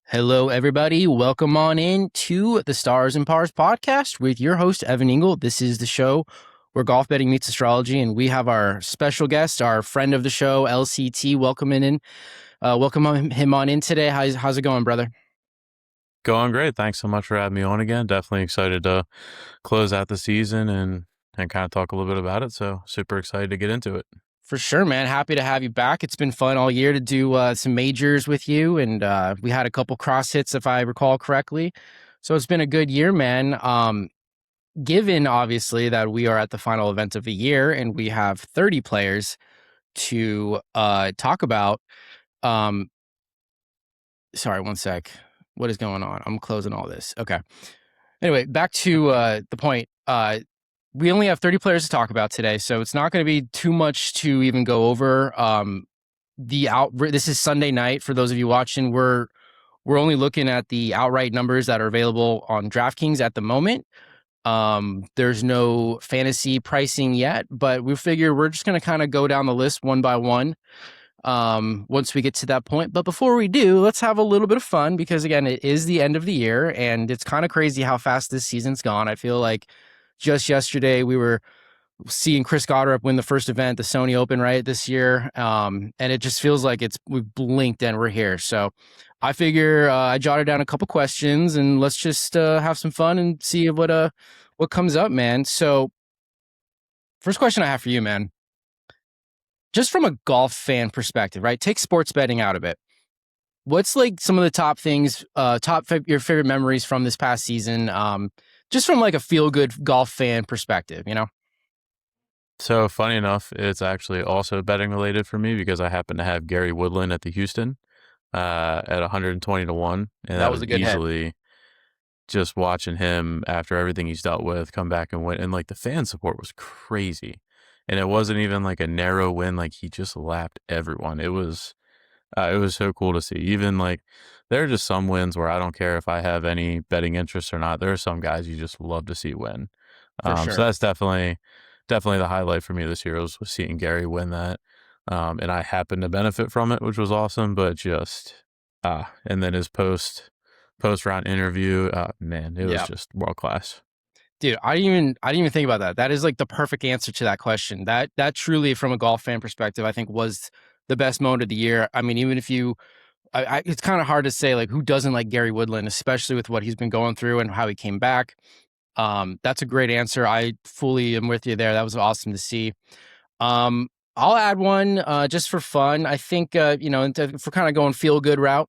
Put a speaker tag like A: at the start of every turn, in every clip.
A: Hello, everybody. Welcome on in to the Stars and Pars podcast with your host, Evan Ingle. This is the show where golf betting meets astrology, and we have our special guest, our friend of the show, LCT. Welcome him on in today. How's it going, brother?
B: Going great. Thanks so much for having me on again. Definitely excited to close out the season and kind of talk a little bit about it. So super excited to get into it.
A: For sure, man. Happy to have you back. It's been fun all year to do some majors with you, and we had a couple cross hits, if I recall correctly. So it's been a good year, man. Given obviously that we are at the final event of the year and we have 30 players to talk about. Um, Sorry, one sec. What is going on? I'm closing all this. Okay. Anyway, back to the point. We only have 30 players to talk about today, so it's not going to be too much to even go over. This is Sunday night for those of you watching. We're only looking at the outright numbers that are available on DraftKings at the moment. There's no fantasy pricing yet, but we figure we're just going to kind of go down the list one by one once we get to that point. But before we do, let's have a little bit of fun because, again, it is the end of the year and it's kind of crazy how fast this season's gone. I feel like just yesterday we were seeing Chris Goddard win the first event, the Sony Open, right, this year. And it just feels like we've blinked and we're here. So I figure I jotted down a couple questions and let's just have some fun and see what comes up, man. So first question I have for you, man, just from a golf fan perspective, right? Take sports betting out of it. What's like some of the top things, your favorite memories from this past season? Just from like a feel good golf fan perspective, you know?
B: So funny enough, it's actually also betting related for me because I happen to have Gary Woodland at the Houston at 120 to 1. And
A: That
B: that
A: was
B: was
A: a good hit.
B: easily just watching him after everything he's dealt with come back and win. And like the fan support was crazy. And it wasn't even like a narrow win. Like he just lapped everyone. It was so cool to see. Even like there are just some wins where I don't care if I have any betting interest or not. There are some guys you just love to see win.
A: For
B: So
A: sure.
B: that's definitely the highlight for me this year was seeing Gary win that. And I happened to benefit from it, which was awesome. But just and then his post round interview, man, it was
A: Yeah.
B: just world class.
A: Dude, I didn't even think about that. That is like the perfect answer to that question. That truly, from a golf fan perspective, I think was the best moment of the year. I mean, even if it's kind of hard to say like who doesn't like Gary Woodland, especially with what he's been going through and how he came back. That's a great answer. I fully am with you there. That was awesome to see. Um, I'll add one just for fun. I think if we're kind of going feel good route,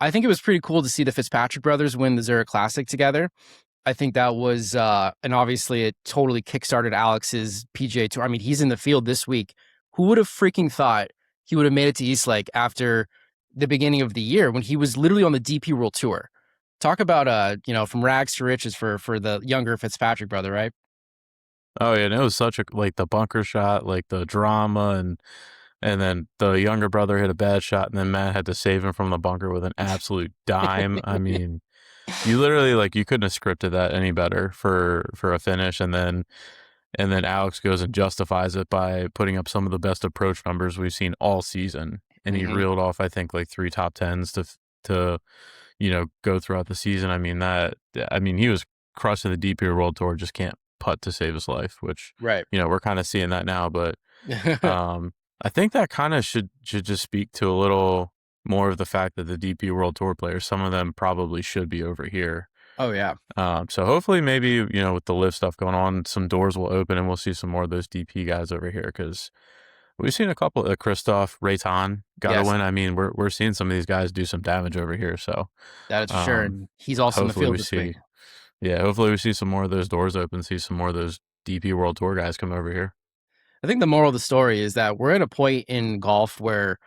A: I think it was pretty cool to see the Fitzpatrick brothers win the Zurich Classic together. I think that was, and obviously it totally kickstarted Alex's PGA Tour. I mean, he's in the field this week. Who would have freaking thought he would have made it to Eastlake after the beginning of the year when he was literally on the DP World Tour? Talk about, from rags to riches for the younger Fitzpatrick brother, right?
B: Oh yeah, and it was such a like the bunker shot, like the drama and then the younger brother hit a bad shot and then Matt had to save him from the bunker with an absolute dime. I mean, you literally like you couldn't have scripted that any better for a finish and then Alex goes and justifies it by putting up some of the best approach numbers we've seen all season. And he
A: Mm-hmm.
B: reeled off I think like 3 top 10s to go throughout the season. I mean he was crushing the DP World Tour, just can't putt to save his life, which
A: Right.
B: we're kind of seeing that now, but I think that kind of should just speak to a little more of the fact that the DP World Tour players, some of them probably should be over here.
A: Oh yeah.
B: So hopefully maybe, with the live stuff going on, some doors will open and we'll see some more of those DP guys over here because we've seen a couple of Christoph, Rayton got to
A: Yes,
B: win. I mean, we're seeing some of these guys do some damage over here. So
A: that is for sure.
B: um,
A: And he's also in the
B: hopefully
A: field
B: we
A: this week.
B: see, yeah, hopefully we see some more of those doors open, see some more of those DP World Tour guys come over here.
A: I think the moral of the story is that we're at a point in golf where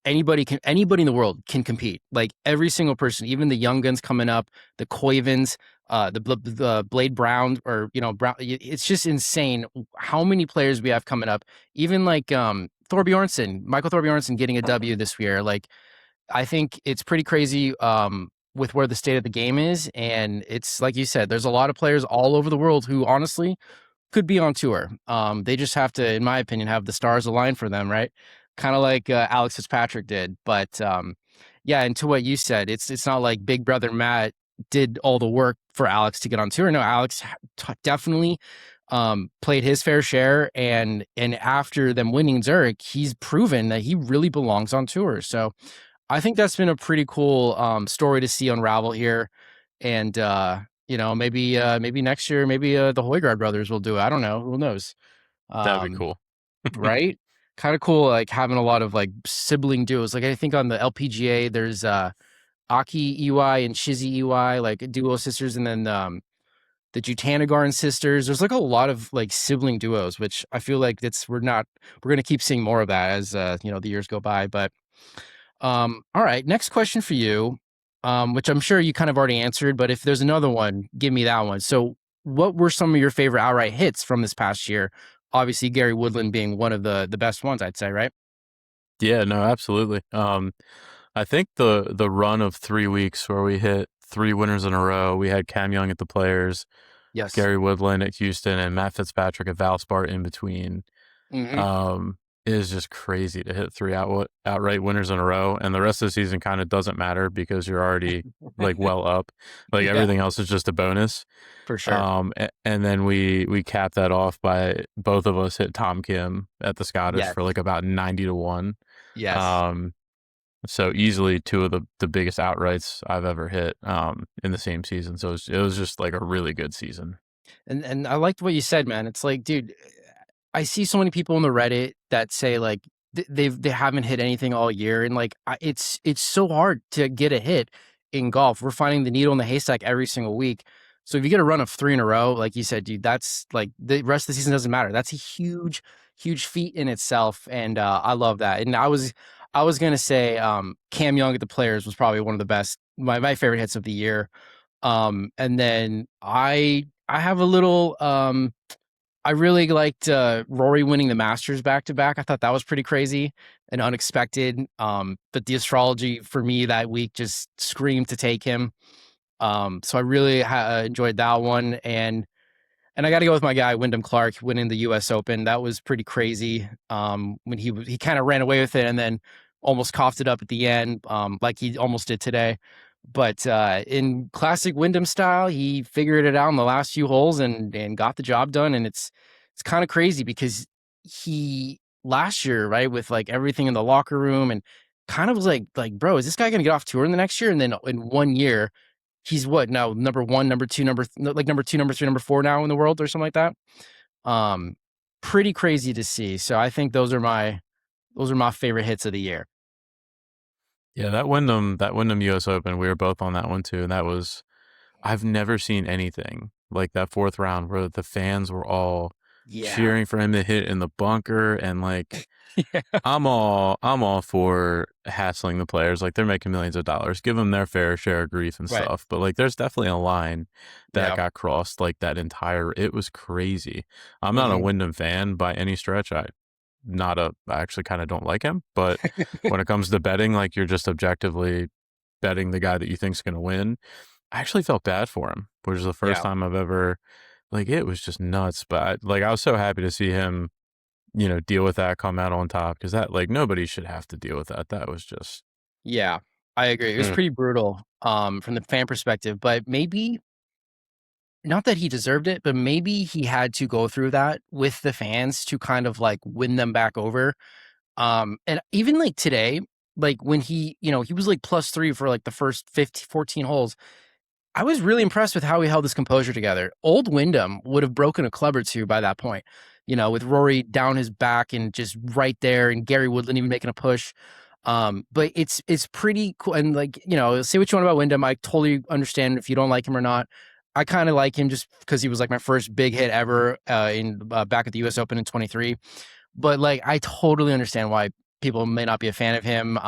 A: anybody in the world can compete. Like every single person, even the young guns coming up, the Coivens, the Blade Brown, or Brown. It's just insane how many players we have coming up. Even like Michael Thorbjornsen getting a W this year. Like I think it's pretty crazy with where the state of the game is, and it's like you said, there's a lot of players all over the world who honestly could be on tour. They just have to, in my opinion, have the stars align for them, right? Kind of like Alex Fitzpatrick did. But Yeah, and to what you said, it's not like Big Brother Matt did all the work for Alex to get on tour. No, Alex definitely played his fair share, and after them winning Zurich, he's proven that he really belongs on tour. So I think that's been a pretty cool story to see unravel here, and maybe next year, maybe the Hoygaard brothers will do it. I don't know, who knows?
B: That'd be
A: Um,
B: cool.
A: right? Kind of cool, like having a lot of like sibling duos. Like I think on the LPGA, there's Aki EY and Shizzy EY, like duo sisters, and then the Jutanagarn sisters. There's like a lot of like sibling duos, which I feel like we're gonna keep seeing more of that as the years go by. But all right, next question for you, which I'm sure you kind of already answered, but if there's another one, give me that one. So, what were some of your favorite outright hits from this past year? Obviously, Gary Woodland being one of the best ones, I'd say, right?
B: Yeah, no, absolutely. I think the run of 3 weeks where we hit three winners in a row. We had Cam Young at the Players,
A: Yes.
B: Gary Woodland at Houston, and Matt Fitzpatrick at Valspar in between.
A: Hmm.
B: Um, it is just crazy to hit three outright winners in a row, and the rest of the season kind of doesn't matter because you're already like well up. Like
A: Yeah,
B: everything else is just a bonus.
A: for sure.
B: And then we capped that off by both of us hit Tom Kim at the Scottish
A: Yes.
B: for like about 90 to 1.
A: Yes.
B: Um, so easily two of the biggest outrights I've ever hit in the same season. So it was just like a really good season.
A: And I liked what you said, man. It's like, dude, I see so many people on the Reddit that say like they haven't hit anything all year, and like it's so hard to get a hit in golf. We're finding the needle in the haystack every single week. So if you get a run of three in a row, like you said, dude, that's like the rest of the season doesn't matter. That's a huge feat in itself, and I love that. And I was gonna say Cam Young at the Players was probably one of the best, my favorite hits of the year. And then I have a little I really liked Rory winning the Masters back to back. I thought that was pretty crazy and unexpected. But the astrology for me that week just screamed to take him. So I really enjoyed that one, and I got to go with my guy Wyndham Clark winning the U.S. Open. That was pretty crazy. When he kind of ran away with it and then almost coughed it up at the end, like he almost did today. But in classic Wyndham style, he figured it out in the last few holes and got the job done. And it's kind of crazy because he last year, right, with like everything in the locker room and kind of was like, bro, is this guy gonna get off tour in the next year? And then in 1 year, he's what now, number one, number two, number two, number three, number four now in the world or something like that. Um, Pretty crazy to see. So I think those are my favorite hits of the year.
B: Yeah, that Wyndham US Open, we were both on that one too. And that was I've never seen anything like that fourth round where the fans were all
A: Yeah.
B: cheering for him to hit in the bunker and like
A: Yeah.
B: I'm all for hassling the players. Like they're making millions of dollars. Give them their fair share of grief and
A: Right.
B: stuff. But like there's definitely a line that
A: Yeah.
B: got crossed like that entire it was crazy. I'm not a
A: Hmm.
B: Wyndham fan by any stretch. I actually kind of don't like him, but when it comes to betting, like you're just objectively betting the guy that you think's going to win. I actually felt bad for him, which is the first
A: Yeah.
B: time I've ever like it was just nuts. But I was so happy to see him, deal with that, come out on top because that like nobody should have to deal with that. That was just
A: Yeah. I agree. It was
B: mm.
A: pretty brutal from the fan perspective, but maybe not that he deserved it, but maybe he had to go through that with the fans to kind of like win them back over. And even like today, like when he was like +3 for like the first 15, 14 holes. I was really impressed with how he held his composure together. Old Wyndham would have broken a club or two by that point, with Rory down his back and just right there, and Gary Woodland even making a push. But it's pretty cool. And like, say what you want about Wyndham. I totally understand if you don't like him or not. I kind of like him just because he was like my first big hit ever in back at the U.S. Open in 23. But like, I totally understand why people may not be a fan of him.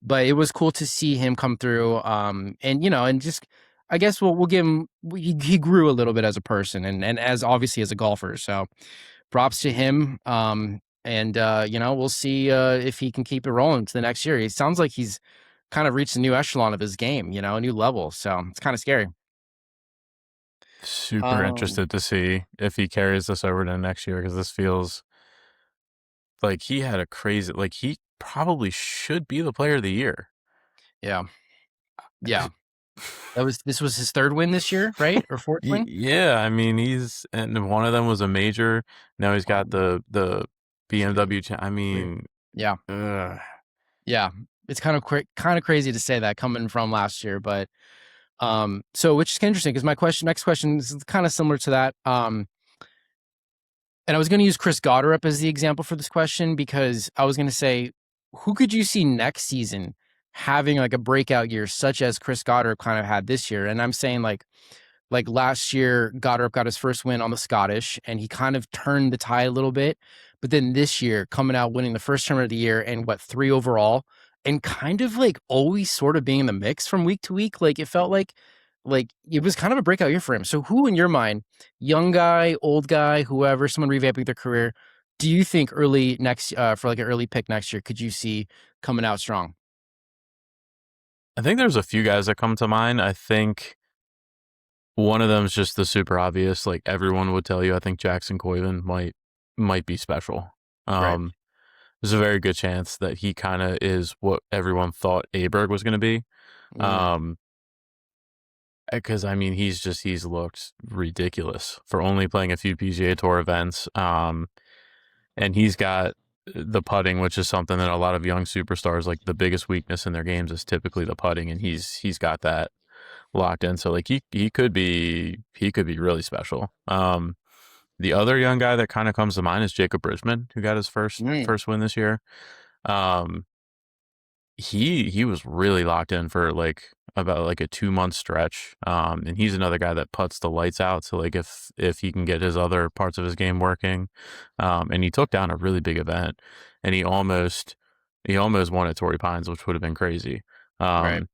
A: But it was cool to see him come through. And just I guess we'll give him. He grew a little bit as a person and as obviously as a golfer. So props to him. And we'll see if he can keep it rolling to the next year. It sounds like he's kind of reached a new echelon of his game. A new level. So it's kind of scary.
B: Super
A: Um,
B: interested to see if he carries this over to next year because this feels like he had a crazy like he probably should be the player of the year.
A: Yeah. Yeah. This was his third win this year, right? Or fourth win?
B: Yeah, I mean he's and one of them was a major. Now he's got
A: Um,
B: the BMW. I mean,
A: yeah.
B: ugh.
A: Yeah. It's kind of crazy to say that coming from last year, but so which is interesting because my next question is kind of similar to that. And I was going to use Chris Goddard as the example for this question because I was going to say, who could you see next season having like a breakout year, such as Chris Goddard kind of had this year? And I'm saying like last year, Goddard got his first win on the Scottish, and he kind of turned the tide a little bit. But then this year, coming out winning the first tournament of the year and what, 3 overall, and kind of like always sort of being in the mix from week to week. Like it felt like it was kind of a breakout year for him. So who in your mind, young guy, old guy, whoever, someone revamping their career, do you think early next for like an early pick next year could you see coming out strong?
B: I think there's a few guys that come to mind. I think one of them is just the super obvious. Like everyone would tell you, I think Jackson Coyven might be special.
A: Right.
B: Um, there's a very good chance that he kind of is what everyone thought Aberg was going to be.
A: Mm,
B: Um, because I mean, he's looked ridiculous for only playing a few PGA Tour events. And he's got the putting, which is something that a lot of young superstars like the biggest weakness in their games is typically the putting, and he's got that locked in. So like he could be really special. The other young guy that kind of comes to mind is Jacob Bridgman, who got his first
A: mm,
B: first win this year. Um, he was really locked in for like about like a 2 month stretch. And he's another guy that puts the lights out. So like if he can get his other parts of his game working, and he took down a really big event, and he almost won at Torrey Pines, which would have been crazy.
A: right.
B: Um,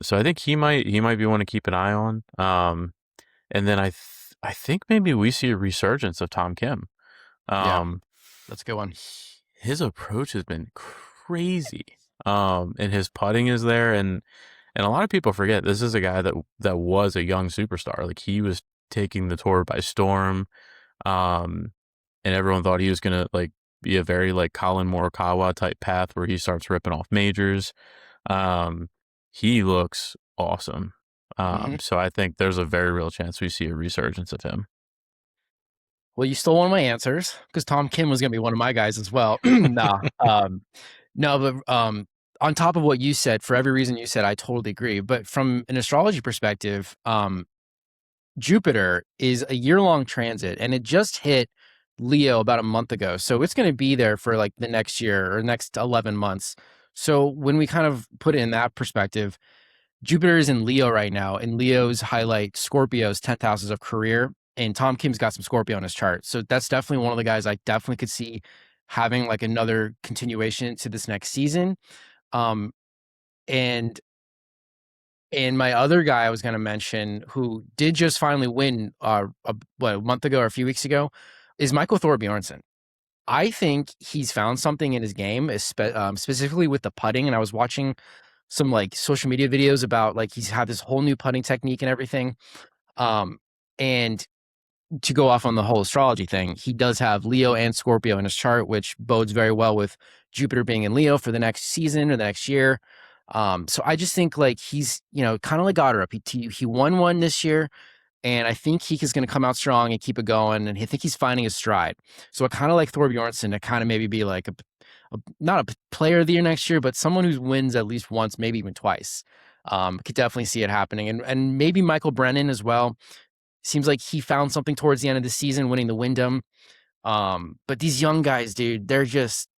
B: so I think he might be one to keep an eye on. And then I think maybe we see a resurgence of Tom Kim.
A: Yeah.
B: Um,
A: That's a good one.
B: his approach has been crazy. And his putting is there, and a lot of people forget this is a guy that was a young superstar. Like he was taking the tour by storm. Um, and everyone thought he was gonna like be a very like Colin Morikawa type path where he starts ripping off majors. Um, he looks awesome.
A: Hmm.
B: So I think there's a very real chance we see a resurgence of him.
A: Well, you stole one of my answers because Tom Kim was going to be one of my guys as well. Nah, no, but on top of what you said, for every reason you said, I totally agree. But from an astrology perspective, Jupiter is a year-long transit, and it just hit Leo about a month ago. So it's going to be there for like the next year or next 11 months. So when we kind of put it in that perspective, Jupiter is in Leo right now, and Leo's highlight Scorpio's 10th houses of career. And Tom Kim's got some Scorpio on his chart. So that's definitely one of the guys I definitely could see having like another continuation to this next season. Um, and my other guy I was going to mention who did just finally win a month ago or a few weeks ago is Michael Thorbjornsen. I think he's found something in his game, specifically with the putting. And I was watching some like social media videos about like he's had this whole new putting technique and everything. Um, and to go off on the whole astrology thing, he does have Leo and Scorpio in his chart, which bodes very well with Jupiter being in Leo for the next season or the next year. So I just think like he's, kind of like Goddard. He won one this year, and I think he is going to come out strong and keep it going. And I think he's finding his stride. So I kind of like Thor Bjornsson to kind of maybe be like not a player of the year next year, but someone who wins at least once, maybe even twice. Could definitely see it happening, and maybe Michael Brennan as well. Seems like he found something towards the end of the season, winning the Wyndham. But these young guys, dude, they're just.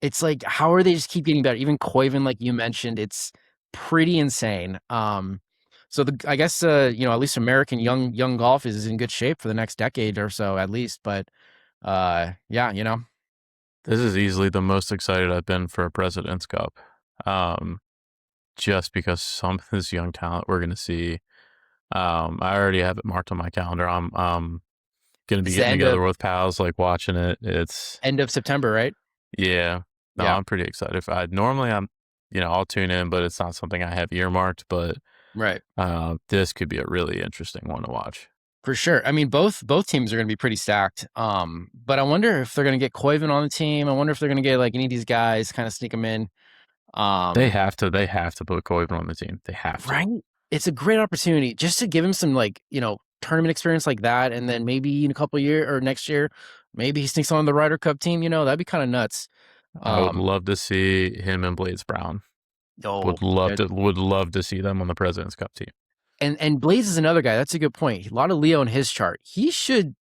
A: It's like, how are they just keep getting better? Even Koiven, like you mentioned, it's pretty insane. So I guess at least American young golf is in good shape for the next decade or so, at least. But yeah.
B: This is easily the most excited I've been for a President's Cup. Um, just because some of this young talent we're going to see. I already have it marked on my calendar. I'm going to be
A: It's the
B: getting together with pals, like watching it. It's
A: end of September, right?
B: yeah. No,
A: Yeah,
B: I'm pretty excited. Normally I'll tune in, but it's not something I have earmarked. But
A: right.
B: this could be a really interesting one to watch.
A: For sure. I mean, both teams are going to be pretty stacked. But I wonder if they're going to get Koiven on the team. I wonder if they're going to get like any of these guys, kind of sneak them in.
B: They
A: Um,
B: have to. They have to put Koivu on the team. They have to.
A: right? It's a great opportunity just to give him some like, tournament experience like that. And then maybe in a couple of years or next year, maybe he sneaks on the Ryder Cup team, that'd be kind of nuts.
B: I would
A: Um,
B: love to see him and Blades Brown.
A: oh,
B: Would love to see them on the President's Cup team.
A: and Blaze is another guy. That's a good point. A lot of Leo in his chart. He should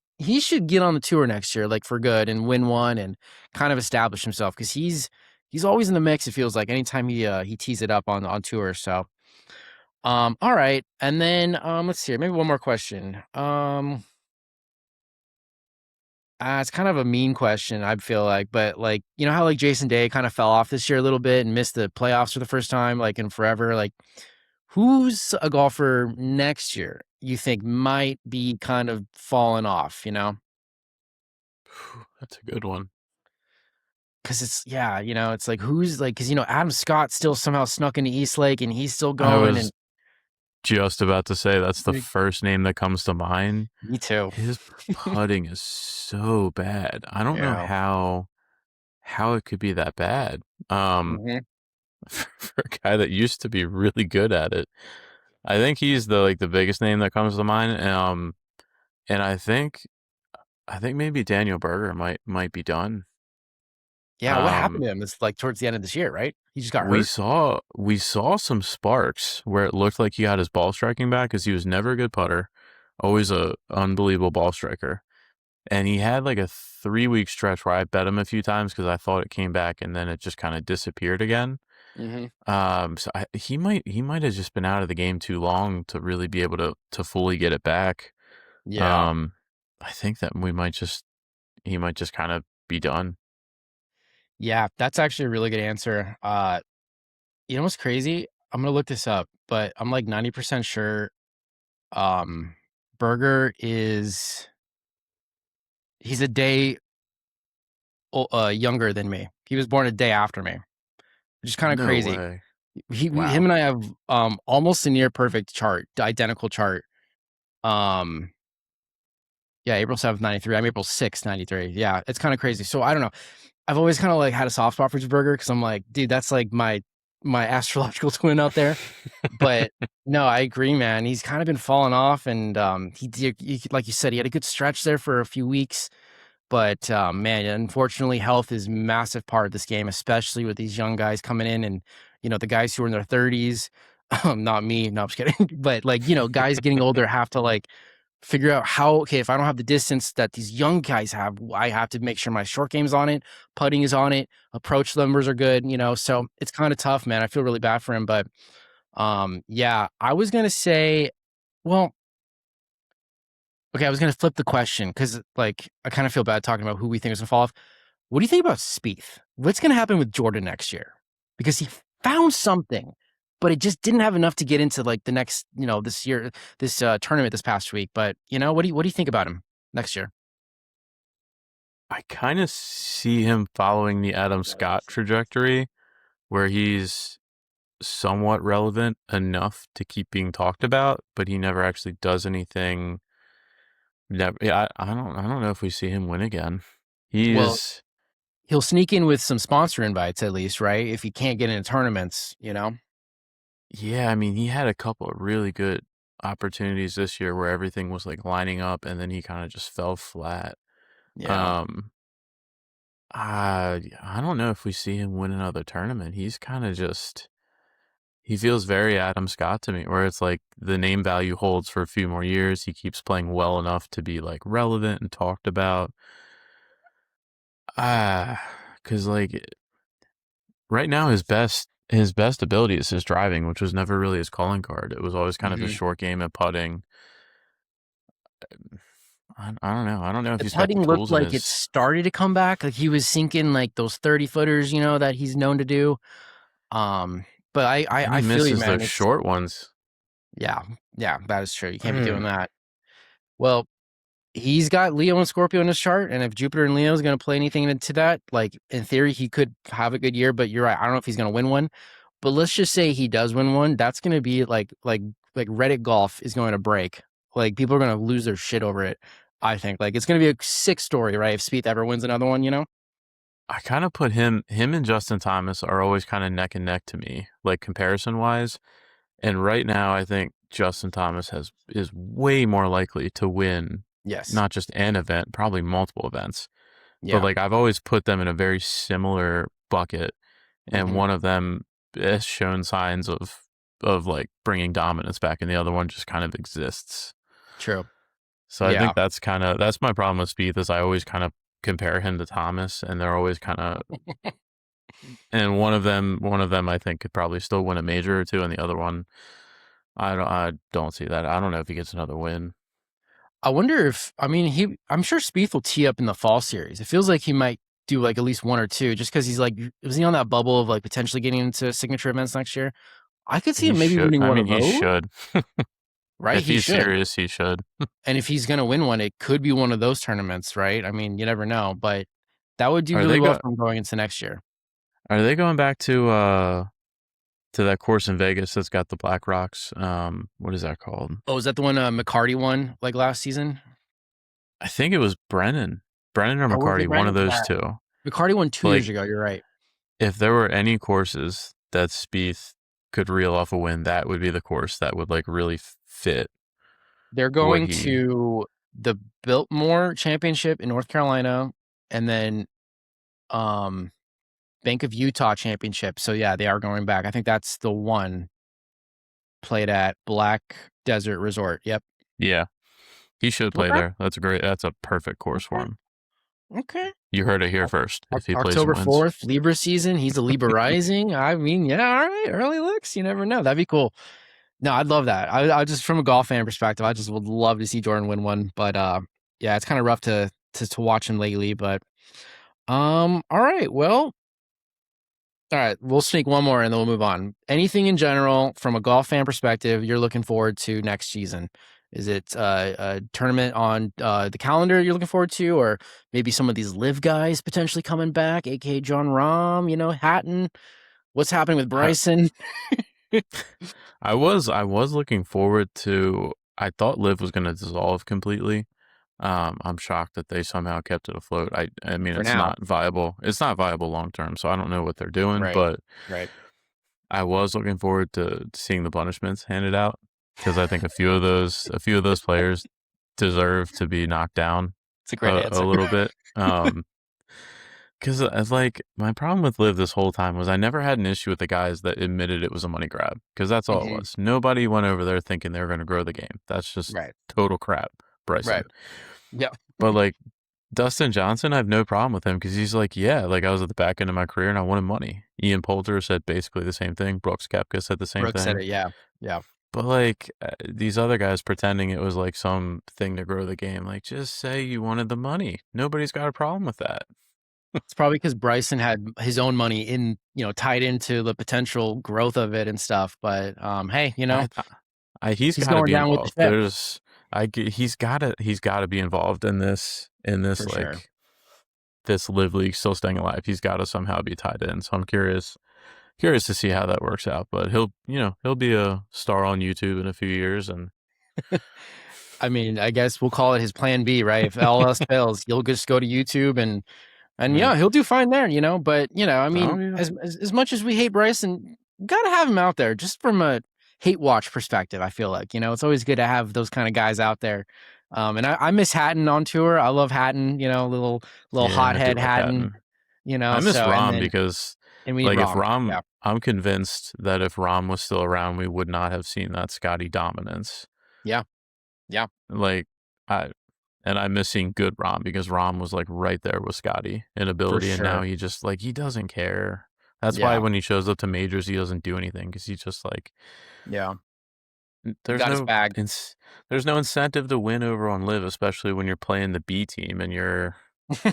A: get on the tour next year, like for good, and win one and kind of establish himself because he's always in the mix. It feels like anytime he tees it up on tour. So all right, and then let's see, maybe one more question. It's kind of a mean question, I feel like, but like how like Jason Day kind of fell off this year a little bit and missed the playoffs for the first time like in forever. Like, who's a golfer next year you think might be kind of falling off?
B: That's a good one.
A: Because it's like who's like because Adam Scott still somehow snuck into East Lake and he's still
B: I
A: going and
B: was just about to say that's the first name that comes to mind.
A: me too.
B: His putting is so bad. I don't know
A: Yeah.
B: how it could be that bad.
A: Hmm.
B: For a guy that used to be really good at it. I think he's the biggest name that comes to mind. And I think maybe Daniel Berger might be done.
A: Yeah. What happened
B: Um,
A: to him? It's like towards the end of this year, right? He just got
B: we
A: hurt.
B: saw some sparks where it looked like he got his ball striking back because he was never a good putter, always a unbelievable ball striker. And he had like a 3-week stretch where I bet him a few times because I thought it came back and then it just kind of disappeared again.
A: Hmm.
B: So he might have just been out of the game too long to really be able to fully get it back.
A: Yeah.
B: Um, I think that he might just kind of be done.
A: Yeah. That's actually a really good answer. You know what's crazy? I'm gonna look this up, but I'm like 90% sure um Berger he's a day younger than me. He was born a day after me, which is kind of
B: No
A: crazy.
B: way.
A: Him
B: Wow.
A: and I have almost a near perfect chart, identical chart. Um yeah, April 7th, 93. I'm April 6th, 93. Yeah, it's kind of crazy. So I don't know. I've always kind of like had a soft spot for Berger because I'm like, dude, that's like my astrological twin out there. But no, I agree, man. He's kind of been falling off, and like you said, he had a good stretch there for a few weeks. But man, unfortunately, health is a massive part of this game, especially with these young guys coming in, and the guys who are in their 30s. Not me, no, I'm just kidding. But like guys getting older have to like figure out how. Okay, if I don't have the distance that these young guys have, I have to make sure my short game's on it, putting is on it, approach numbers are good. So it's kind of tough, man. I feel really bad for him, but yeah, I was gonna say, well, okay, I was gonna flip the question because, like, I kind of feel bad talking about who we think is gonna fall off. What do you think about Spieth? What's gonna happen with Jordan next year? Because he found something, but it just didn't have enough to get into like the next, this year, this tournament this past week. But what do you think about him next year?
B: I kind of see him following the Adam Scott trajectory where he's somewhat relevant enough to keep being talked about, but he never actually does anything. Never, yeah, I don't know if we see him win again.
A: Well,
B: He's
A: he'll sneak in with some sponsor invites at least, right? If he can't get into tournaments.
B: Yeah, I mean, he had a couple of really good opportunities this year where everything was like lining up and then he kind of just fell flat.
A: Yeah.
B: Um, I don't know if we see him win another tournament. He's kind of just he feels very Adam Scott to me, where it's like the name value holds for a few more years. He keeps playing well enough to be like relevant and talked about. Because like right now his best ability is his driving, which was never really his calling card. It was always kind of his
A: Hmm.
B: short game at putting. I don't know. I don't know if
A: The
B: he's got the
A: putting looked
B: tools in
A: like it
B: his.
A: started to come back. Like he was sinking like those 30 footers, that he's known to do. Um, but I, I,
B: And
A: I
B: he
A: feel you,
B: misses
A: man.
B: those
A: It's
B: short ones.
A: yeah, yeah, that is true. You can't be doing
B: Mm.
A: that. Well, he's got Leo and Scorpio in his chart, and if Jupiter and Leo is going to play anything into that, like in theory, he could have a good year. But you're right. I don't know if he's going to win one. But let's just say he does win one. That's going to be like Reddit golf is going to break. Like people are going to lose their shit over it. I think like it's going to be a sick story, right? If Spieth ever wins another one.
B: I kind of put him and Justin Thomas are always kind of neck and neck to me, like comparison wise. And right now, I think Justin Thomas is way more likely to win,
A: Yes.
B: not just an event, probably multiple events. But
A: Yeah.
B: like I've always put them in a very similar bucket, and
A: Hmm.
B: one of them has shown signs of like bringing dominance back, and the other one just kind of exists.
A: True.
B: So I
A: Yeah.
B: think that's my problem with Spieth is I always kind of compare him to Thomas, and they're always kind of and one of them I think could probably still win a major or two, and the other one I don't see that. I don't know if he gets another win.
A: I wonder if I mean I'm sure Spieth will tee up in the fall series. It feels like he might do like at least one or two, just because he's like was he on that bubble of like potentially getting into signature events next year? I could see
B: He
A: him maybe
B: should.
A: winning
B: I
A: one
B: mean,
A: of
B: he
A: those,
B: should.
A: right?
B: If
A: He
B: he's
A: should.
B: serious, he should.
A: And if he's gonna win one, it could be one of those tournaments, right? I mean, you never know, but that would do
B: Are
A: really
B: they
A: well
B: go?
A: for him going into next year.
B: Are they going back to that course in Vegas that's got the black rocks? What is that called?
A: Oh, is that the one McCarty won like last season?
B: I think it was Brennan or
A: Or was
B: McCarty,
A: it
B: one of
A: Brandon?
B: those
A: Yeah.
B: two.
A: McCarty won 2
B: Like,
A: years ago, you're right.
B: if there were any courses that Spieth could reel off a win, that would be the course that would like really fit
A: They're
B: what
A: going
B: he.
A: to the Biltmore Championship in North Carolina and then um Bank of Utah Championship. So yeah, they are going back. I think that's the one played at Black Desert Resort. Yep.
B: Yeah, he should play
A: Okay.
B: there. That's a great. That's a perfect course for
A: Okay.
B: him.
A: Okay.
B: You heard it here first. If he plays and
A: October
B: wins,
A: 4th, Libra season. He's a Libra rising. I mean, yeah, all right. Early looks. You never know. That'd be cool. No, I'd love that. I just from a golf fan perspective, I just would love to see Jordan win one. But yeah, it's kind of rough to watch him lately. But all right. Well, all right. We'll sneak one more and then we'll move on. Anything in general from a golf fan perspective you're looking forward to next season? Is it a tournament on the calendar you're looking forward to, or maybe some of these live guys potentially coming back, aka John Rahm, Hatton? What's happening with
B: I
A: Bryson?
B: I was looking forward to. I thought Liv was going to dissolve completely. I'm shocked that they somehow kept it afloat. I mean,
A: For
B: it's
A: now.
B: not viable. It's not viable long term. So I don't know what they're doing,
A: Right.
B: but
A: Right.
B: I was looking forward to seeing the punishments handed out because I think a few of those players deserve to be knocked down
A: It's a great
B: a
A: answer.
B: little bit. Because like my problem with Liv this whole time was I never had an issue with the guys that admitted it was a money grab because that's all it
A: Mhm.
B: was. Nobody went over there thinking they were going to grow the game. That's just
A: Right.
B: total crap,
A: Right.
B: Bryson.
A: Yeah.
B: But like Dustin Johnson, I have no problem with him because he's like, yeah, like I was at the back end of my career and I wanted money. Ian Poulter said basically the same thing. Brooks Koepka said the same
A: Brooks said
B: thing.
A: it. Yeah. Yeah.
B: But like these other guys pretending it was like some thing to grow the game, like just say you wanted the money. Nobody's got a problem with that.
A: It's probably because Bryson had his own money tied into the potential growth of it and stuff. But hey,
B: I, he's
A: he's
B: got to
A: going
B: be
A: down with the
B: involved.
A: ship
B: He's got to be involved in this
A: for sure.
B: like this live league still staying alive. He's got to somehow be tied in. So I'm curious to see how that works out. But he'll be a star on YouTube in a few years, and
A: I mean, I guess we'll call it his plan B, right? If all else fails, he'll just go to YouTube and
B: mm,
A: yeah, he'll do fine there, But I
B: oh
A: mean,
B: yeah,
A: as much as we hate Bryson, gotta have him out there just from a hate watch perspective. I feel like it's always good to have those kind of guys out there. And I miss Hatton on tour. I love Hatton. Little
B: yeah, I do
A: hothead
B: like
A: Hatton.
B: Hatton. I miss
A: So
B: Rom because
A: and we need
B: like if
A: Rom.
B: Rom,
A: Yeah,
B: I'm convinced that if Rom was still around, we would not have seen that Scotty dominance.
A: yeah, yeah,
B: Like I and I miss seeing good Rom because Rom was like right there with Scotty in
A: for
B: ability, and now
A: sure.
B: he just like he doesn't care. That's why
A: Yeah,
B: when he shows up to majors, he doesn't do anything because he's just like
A: yeah. He
B: there's
A: got his
B: no
A: bag.
B: there's no incentive to win over on live, especially when you're playing the B team and you're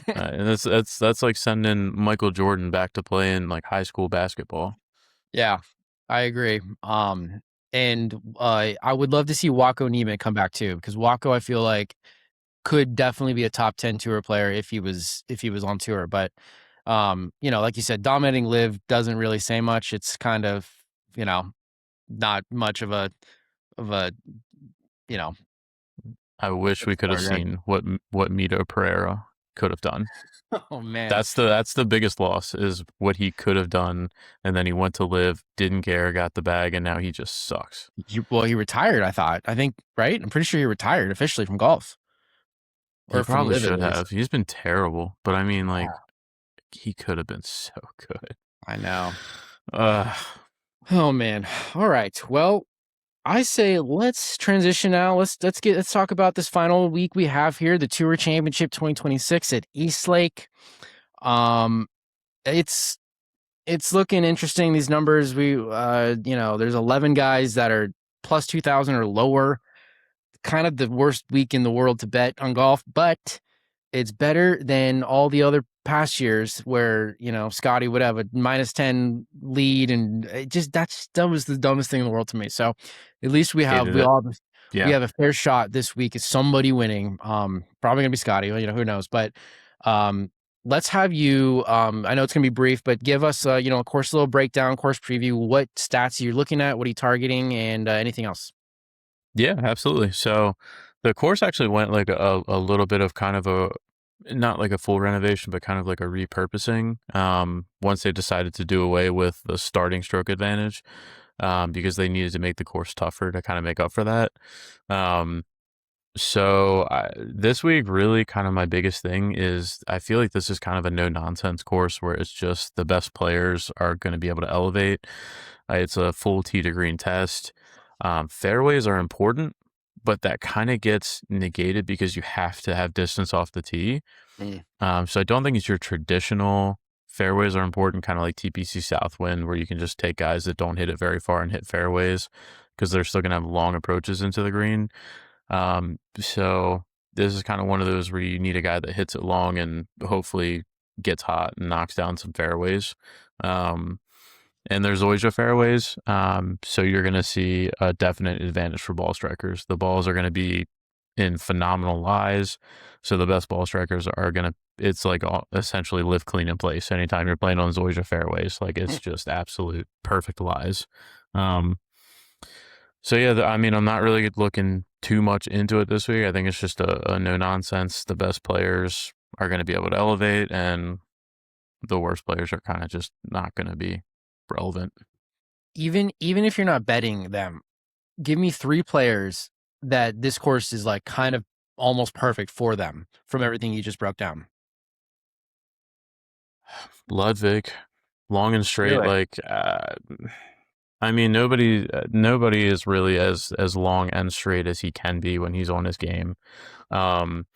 B: and that's like sending Michael Jordan back to playing like high school basketball.
A: Yeah, I agree. And I would love to see Wako Neiman come back too, because Wako, I feel like could definitely be a top 10 tour player if he was on tour. But like you said, dominating live doesn't really say much. It's kind of, not much of a you know
B: I wish we
A: what's
B: could
A: the
B: have
A: word?
B: seen what Mito Pereira could have done.
A: Oh man.
B: That's the biggest loss is what he could have done, and then he went to live, didn't care, got the bag, and now he just sucks.
A: He retired, I thought. I think, right? I'm pretty sure he retired officially from golf
B: He
A: or from
B: probably
A: live at
B: should
A: least.
B: have. He's been terrible, but I mean, like,
A: Yeah,
B: he could have been so good.
A: I know.
B: Uh,
A: Oh man. All right. Well, I say let's transition now. Let's talk about this final week we have here, the Tour Championship 2026 at Eastlake. Um, it's it's looking interesting. These numbers, there's 11 guys that are plus 2,000 or lower. Kind of the worst week in the world to bet on golf, but it's better than all the other past years where, Scotty would have a -10 lead, and that was the dumbest thing in the world to me. So at least
B: hated
A: we
B: it.
A: all we
B: Yeah.
A: have a fair shot this week at somebody winning. Probably gonna be Scotty, who knows, but um let's have you I know it's gonna be brief, but give us a course little breakdown, course preview, what stats you're looking at, what are you targeting, and anything else.
B: Yeah, absolutely. So the course actually went like a little bit of kind of a not like a full renovation, but kind of like a repurposing. Once they decided to do away with the starting stroke advantage, because they needed to make the course tougher to kind of make up for that. Um, this week, really kind of my biggest thing is I feel like this is kind of a no nonsense course where it's just the best players are going to be able to elevate. It's a full tee to green test. Fairways are important, but that kind of gets negated because you have to have distance off the tee.
A: Mm.
B: So I don't think it's your traditional fairways are important, kind of like TPC Southwind, where you can just take guys that don't hit it very far and hit fairways because they're still going to have long approaches into the green. So this is kind of one of those where you need a guy that hits it long and hopefully gets hot and knocks down some fairways. Um, and there's always your fairways. So you're going to see a definite advantage for ball strikers. The balls are going to be in phenomenal lies. So the best ball strikers are going to, it's like essentially live clean in place. Anytime you're playing on Zoysia fairways, like it's just absolute perfect lies. So yeah, I mean, I'm not really looking too much into it this week. I think it's just a no nonsense. The best players are going to be able to elevate, and the worst players are kind of just not going to be relevant.
A: Even if you're not betting them, give me 3 players that this course is like kind of almost perfect for them from everything you just broke down.
B: Ludwig, long and straight,
A: Really?
B: like I mean, nobody is really as long and straight as he can be when he's on his game. Um,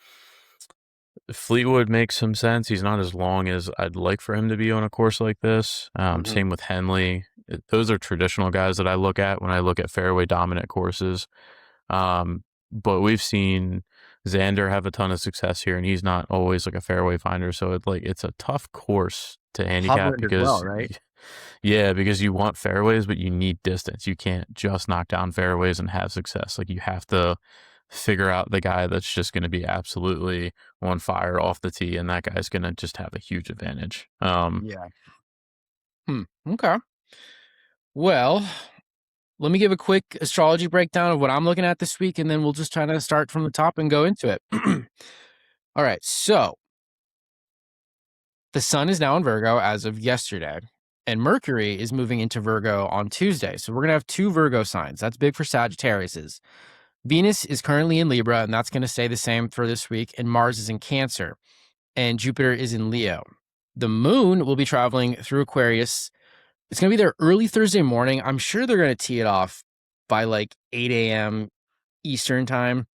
B: Fleetwood makes some sense. He's not as long as I'd like for him to be on a course like this.
A: Mhm.
B: Same with Henley. Those are traditional guys that I look at when I look at fairway dominant courses. But we've seen Xander have a ton of success here, and he's not always like a fairway finder. So it's a tough course to handicap
A: Hovland as well,
B: because
A: right?
B: yeah, because you want fairways, but you need distance. You can't just knock down fairways and have success. Like you have to figure out the guy that's just going to be absolutely on fire off the tee, and that guy's going to just have a huge advantage.
A: Yeah. Okay. Well, let me give a quick astrology breakdown of what I'm looking at this week, and then we'll just try to start from the top and go into it. All right. So the sun is now in Virgo as of yesterday, and Mercury is moving into Virgo on Tuesday. So we're going to have 2 Virgo signs. That's big for Sagittariuses. Venus is currently in Libra, and that's going to stay the same for this week. And Mars is in Cancer, and Jupiter is in Leo. The moon will be traveling through Aquarius. It's going to be there early Thursday morning. I'm sure they're going to tee it off by like 8 a.m. Eastern time.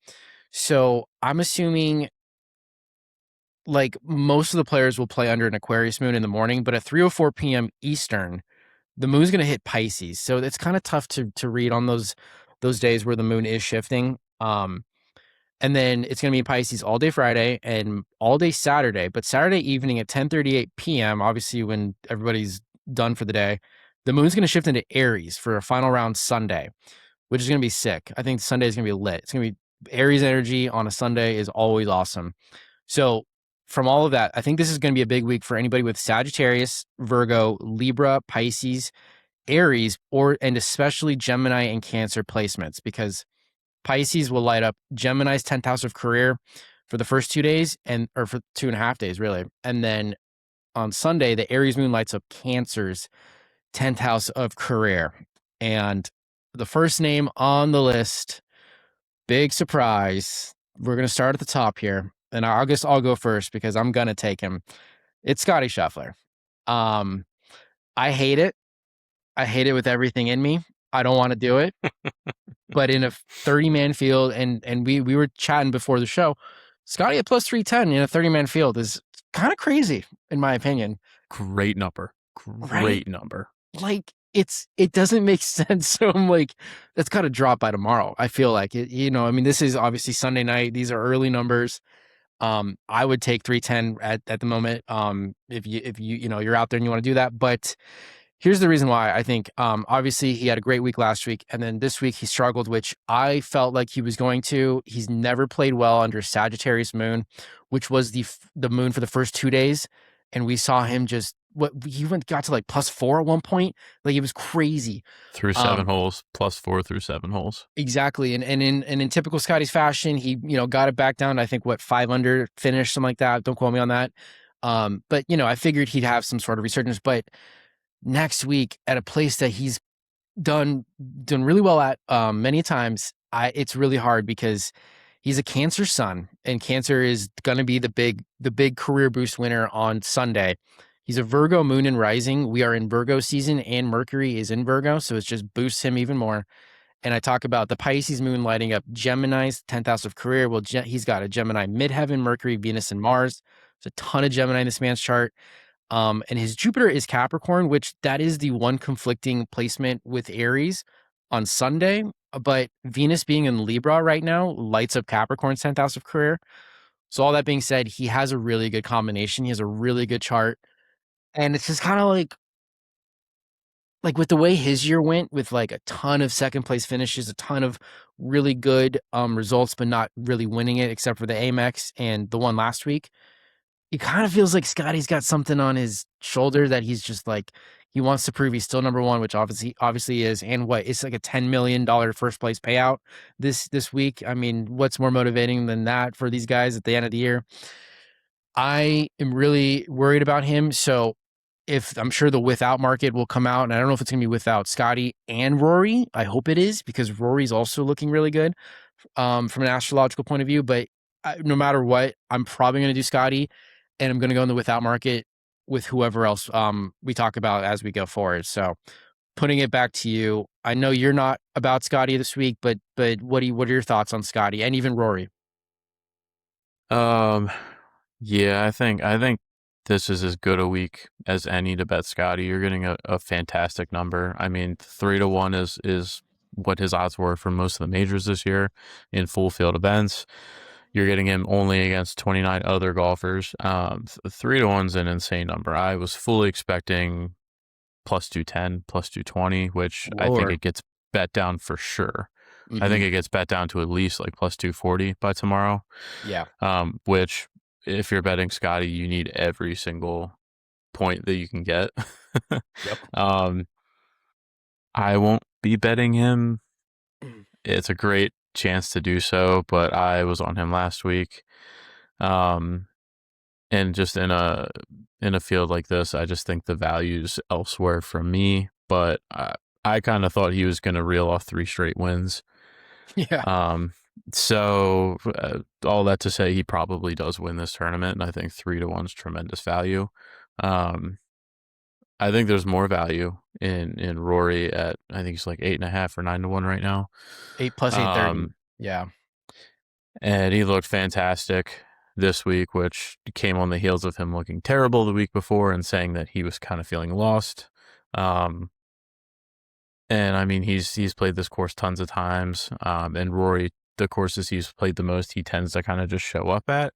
A: So I'm assuming like most of the players will play under an Aquarius moon in the morning, but at 3:04 p.m. Eastern, the moon's going to hit Pisces. So it's kind of tough to read on those days where the moon is shifting. And then it's going to be Pisces all day Friday and all day Saturday. But Saturday evening at 10:38 p.m., obviously when everybody's done for the day, the moon's going to shift into Aries for a final round Sunday, which is going to be sick. I think Sunday is going to be lit. It's going to be Aries energy on a Sunday is always awesome. So from all of that, I think this is going to be a big week for anybody with Sagittarius, Virgo, Libra, Pisces, Aries, and especially Gemini and Cancer placements, because Pisces will light up Gemini's 10th house of career. for the first 2 days or for 2.5 days, really. And then on Sunday, the Aries moon lights up Cancer's 10th house of career. And the first name on the list, big surprise. We're going to start at the top here. And I guess I'll go first because I'm going to take him. It's Scotty Scheffler. Um, I hate it. I hate it with everything in me. I don't want to do it. But in a 30-man field, and we were chatting before the show, Scotty at plus 310 in a 30-man field is kind of crazy, in my opinion.
B: Great number.
A: Right?
B: Great number.
A: Like, it doesn't make sense. So I'm like, that's got to drop by tomorrow. I feel like it, I mean, this is obviously Sunday night. These are early numbers. I would take 310 at the moment. If you're out there and you want to do that. But here's the reason why. I think obviously he had a great week last week, and then this week he struggled, which I felt like he was going to. He's never played well under Sagittarius moon, which was the moon for the first 2 days, and we saw him just got to like +4 at one point. Like, it was crazy.
B: Through 7 holes, +4 through 7 holes.
A: Exactly. And in typical Scotty's fashion, he, got it back down to, I think, 5 under finish, something like that. Don't quote me on that. But I figured he'd have some sort of resurgence. But next week at a place that he's done really well at many times, it's really hard because he's a Cancer sun, and Cancer is going to be the big career boost winner on Sunday. He's a Virgo moon and rising. We are in Virgo season, and Mercury is in Virgo, so it just boosts him even more. And I talk about the Pisces moon lighting up Gemini's 10th house of career. Well, he's got a Gemini midheaven, Mercury, Venus, and Mars. There's a ton of Gemini in this man's chart. And his Jupiter is Capricorn, which that is the one conflicting placement with Aries on Sunday. But Venus being in Libra right now lights up Capricorn's 10th house of career. So all that being said, he has a really good combination. He has a really good chart. And it's just kind of like with the way his year went, with like a ton of second place finishes, a ton of really good results, but not really winning it except for the Amex and the one last week. It kind of feels like Scotty's got something on his shoulder that he's just like, he wants to prove he's still number one, which obviously is. And it's like a $10 million first place payout this week. I mean, what's more motivating than that for these guys at the end of the year? I am really worried about him. So I'm sure the without market will come out, and I don't know if it's going to be without Scotty and Rory. I hope it is, because Rory's also looking really good from an astrological point of view. But no matter what, I'm probably going to do Scotty, and I'm going to go in the without market with whoever else we talk about as we go forward. So putting it back to you, I know you're not about Scotty this week, but what are your thoughts on Scotty and even Rory?
B: Yeah, I think this is as good a week as any to bet Scotty. You're getting a fantastic number. I mean, 3-1 is what his odds were for most of the majors this year in full field events. You're getting him only against 29 other golfers. 3-1's an insane number. I was fully expecting +210, +220, which I think it gets bet down for sure. Mm-hmm. I think it gets bet down to at least like +240 by tomorrow.
A: Yeah.
B: Which, if you're betting Scotty, you need every single point that you can get.
A: Yep.
B: I won't be betting him. It's a great chance to do so, but I was on him last week. And just in a field like this, I just think the value's elsewhere from me. But I kind of thought he was going to reel off 3 straight wins.
A: Yeah.
B: So all that to say, he probably does win this tournament, and I think 3-1's tremendous value. I think there's more value in Rory at, I think he's like 8.5 or 9-1 right now.
A: 8 plus 830. Yeah.
B: And he looked fantastic this week, which came on the heels of him looking terrible the week before and saying that he was kind of feeling lost. And I mean, he's played this course tons of times. And Rory, the courses he's played the most, he tends to kind of just show up at.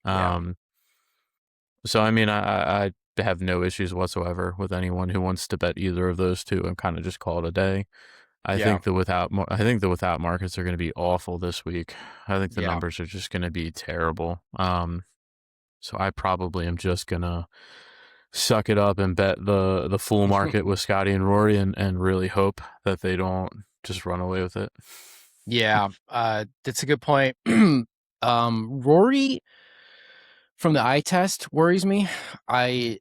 B: So, I mean, I have no issues whatsoever with anyone who wants to bet either of those two and kind of just call it a day. I think the without markets are going to be awful this week. I think the numbers are just going to be terrible. So I probably am just going to suck it up and bet the full market with Scotty and Rory and really hope that they don't just run away with it.
A: Yeah, that's a good point. Rory from the eye test worries me. I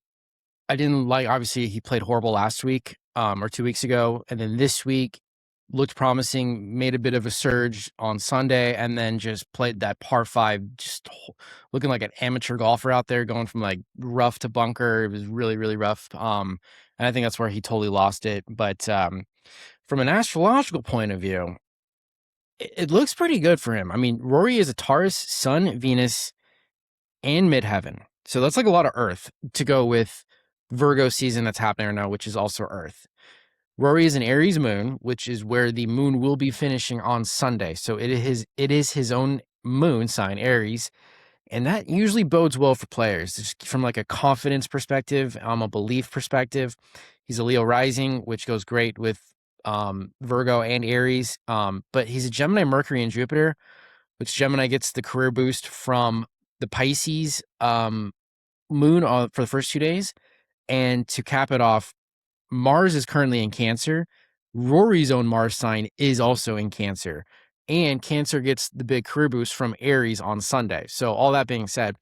A: I didn't like, obviously he played horrible last week, or 2 weeks ago, and then this week looked promising, made a bit of a surge on Sunday, and then just played that par 5, just looking like an amateur golfer out there, going from, like, rough to bunker. It was really, really rough, and I think that's where he totally lost it, but, from an astrological point of view, it looks pretty good for him. I mean, Rory is a Taurus, Sun, Venus, and midheaven. So that's like a lot of Earth to go with Virgo season that's happening right now, which is also Earth. Rory is an Aries moon, which is where the moon will be finishing on Sunday. So it is his own moon sign, Aries, and that usually bodes well for players just from like a confidence perspective, a belief perspective. He's a Leo rising, which goes great with Virgo and Aries. But he's a Gemini, Mercury, and Jupiter, which Gemini gets the career boost from the Pisces moon for the first 2 days. And to cap it off, Mars is currently in Cancer. Rory's own Mars sign is also in Cancer. And Cancer gets the big career boost from Aries on Sunday. So, all that being said,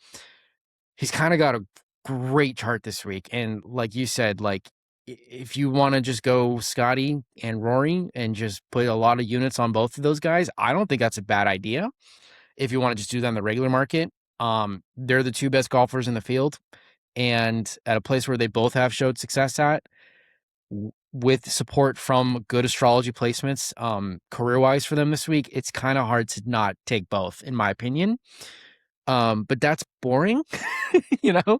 A: he's kind of got a great chart this week. And like you said, like, if you want to just go Scotty and Rory and just put a lot of units on both of those guys, I don't think that's a bad idea. If you want to just do that in the regular market, they're the two best golfers in the field, and at a place where they both have showed success at, with support from good astrology placements, career wise for them this week, it's kind of hard to not take both, in my opinion. But that's boring, you know.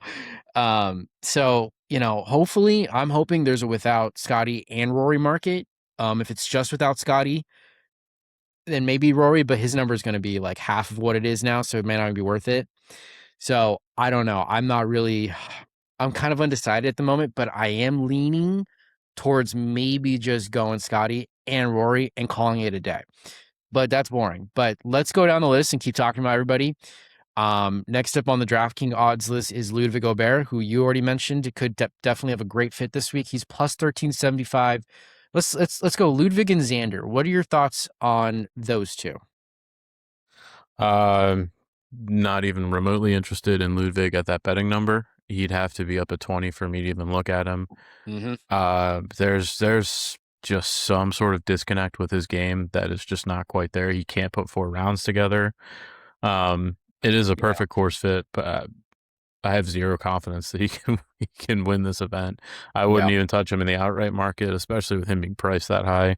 A: So hopefully, I'm hoping there's a without Scotty and Rory market. If it's just without Scotty, then maybe Rory, but his number is going to be like half of what it is now, so it may not even be worth it. So I don't know. I'm not really. I'm kind of undecided at the moment, but I am leaning towards maybe just going Scotty and Rory and calling it a day. But that's boring. But let's go down the list and keep talking about everybody. Next up on the DraftKings odds list is Ludwig Gobert, who you already mentioned. It could definitely have a great fit this week. He's plus 1375. Let's go Ludwig and Xander. What are your thoughts on those two?
B: Not even remotely interested in Ludwig at that betting number. He'd have to be up at 20 for me to even look at him.
A: Mm-hmm.
B: There's just some sort of disconnect with his game that is just not quite there. He can't put 4 rounds together. It is a
A: Yeah.
B: perfect course fit, but I have zero confidence that he can win this event. I
A: Yeah.
B: wouldn't even touch him in the outright market, especially with him being priced that high,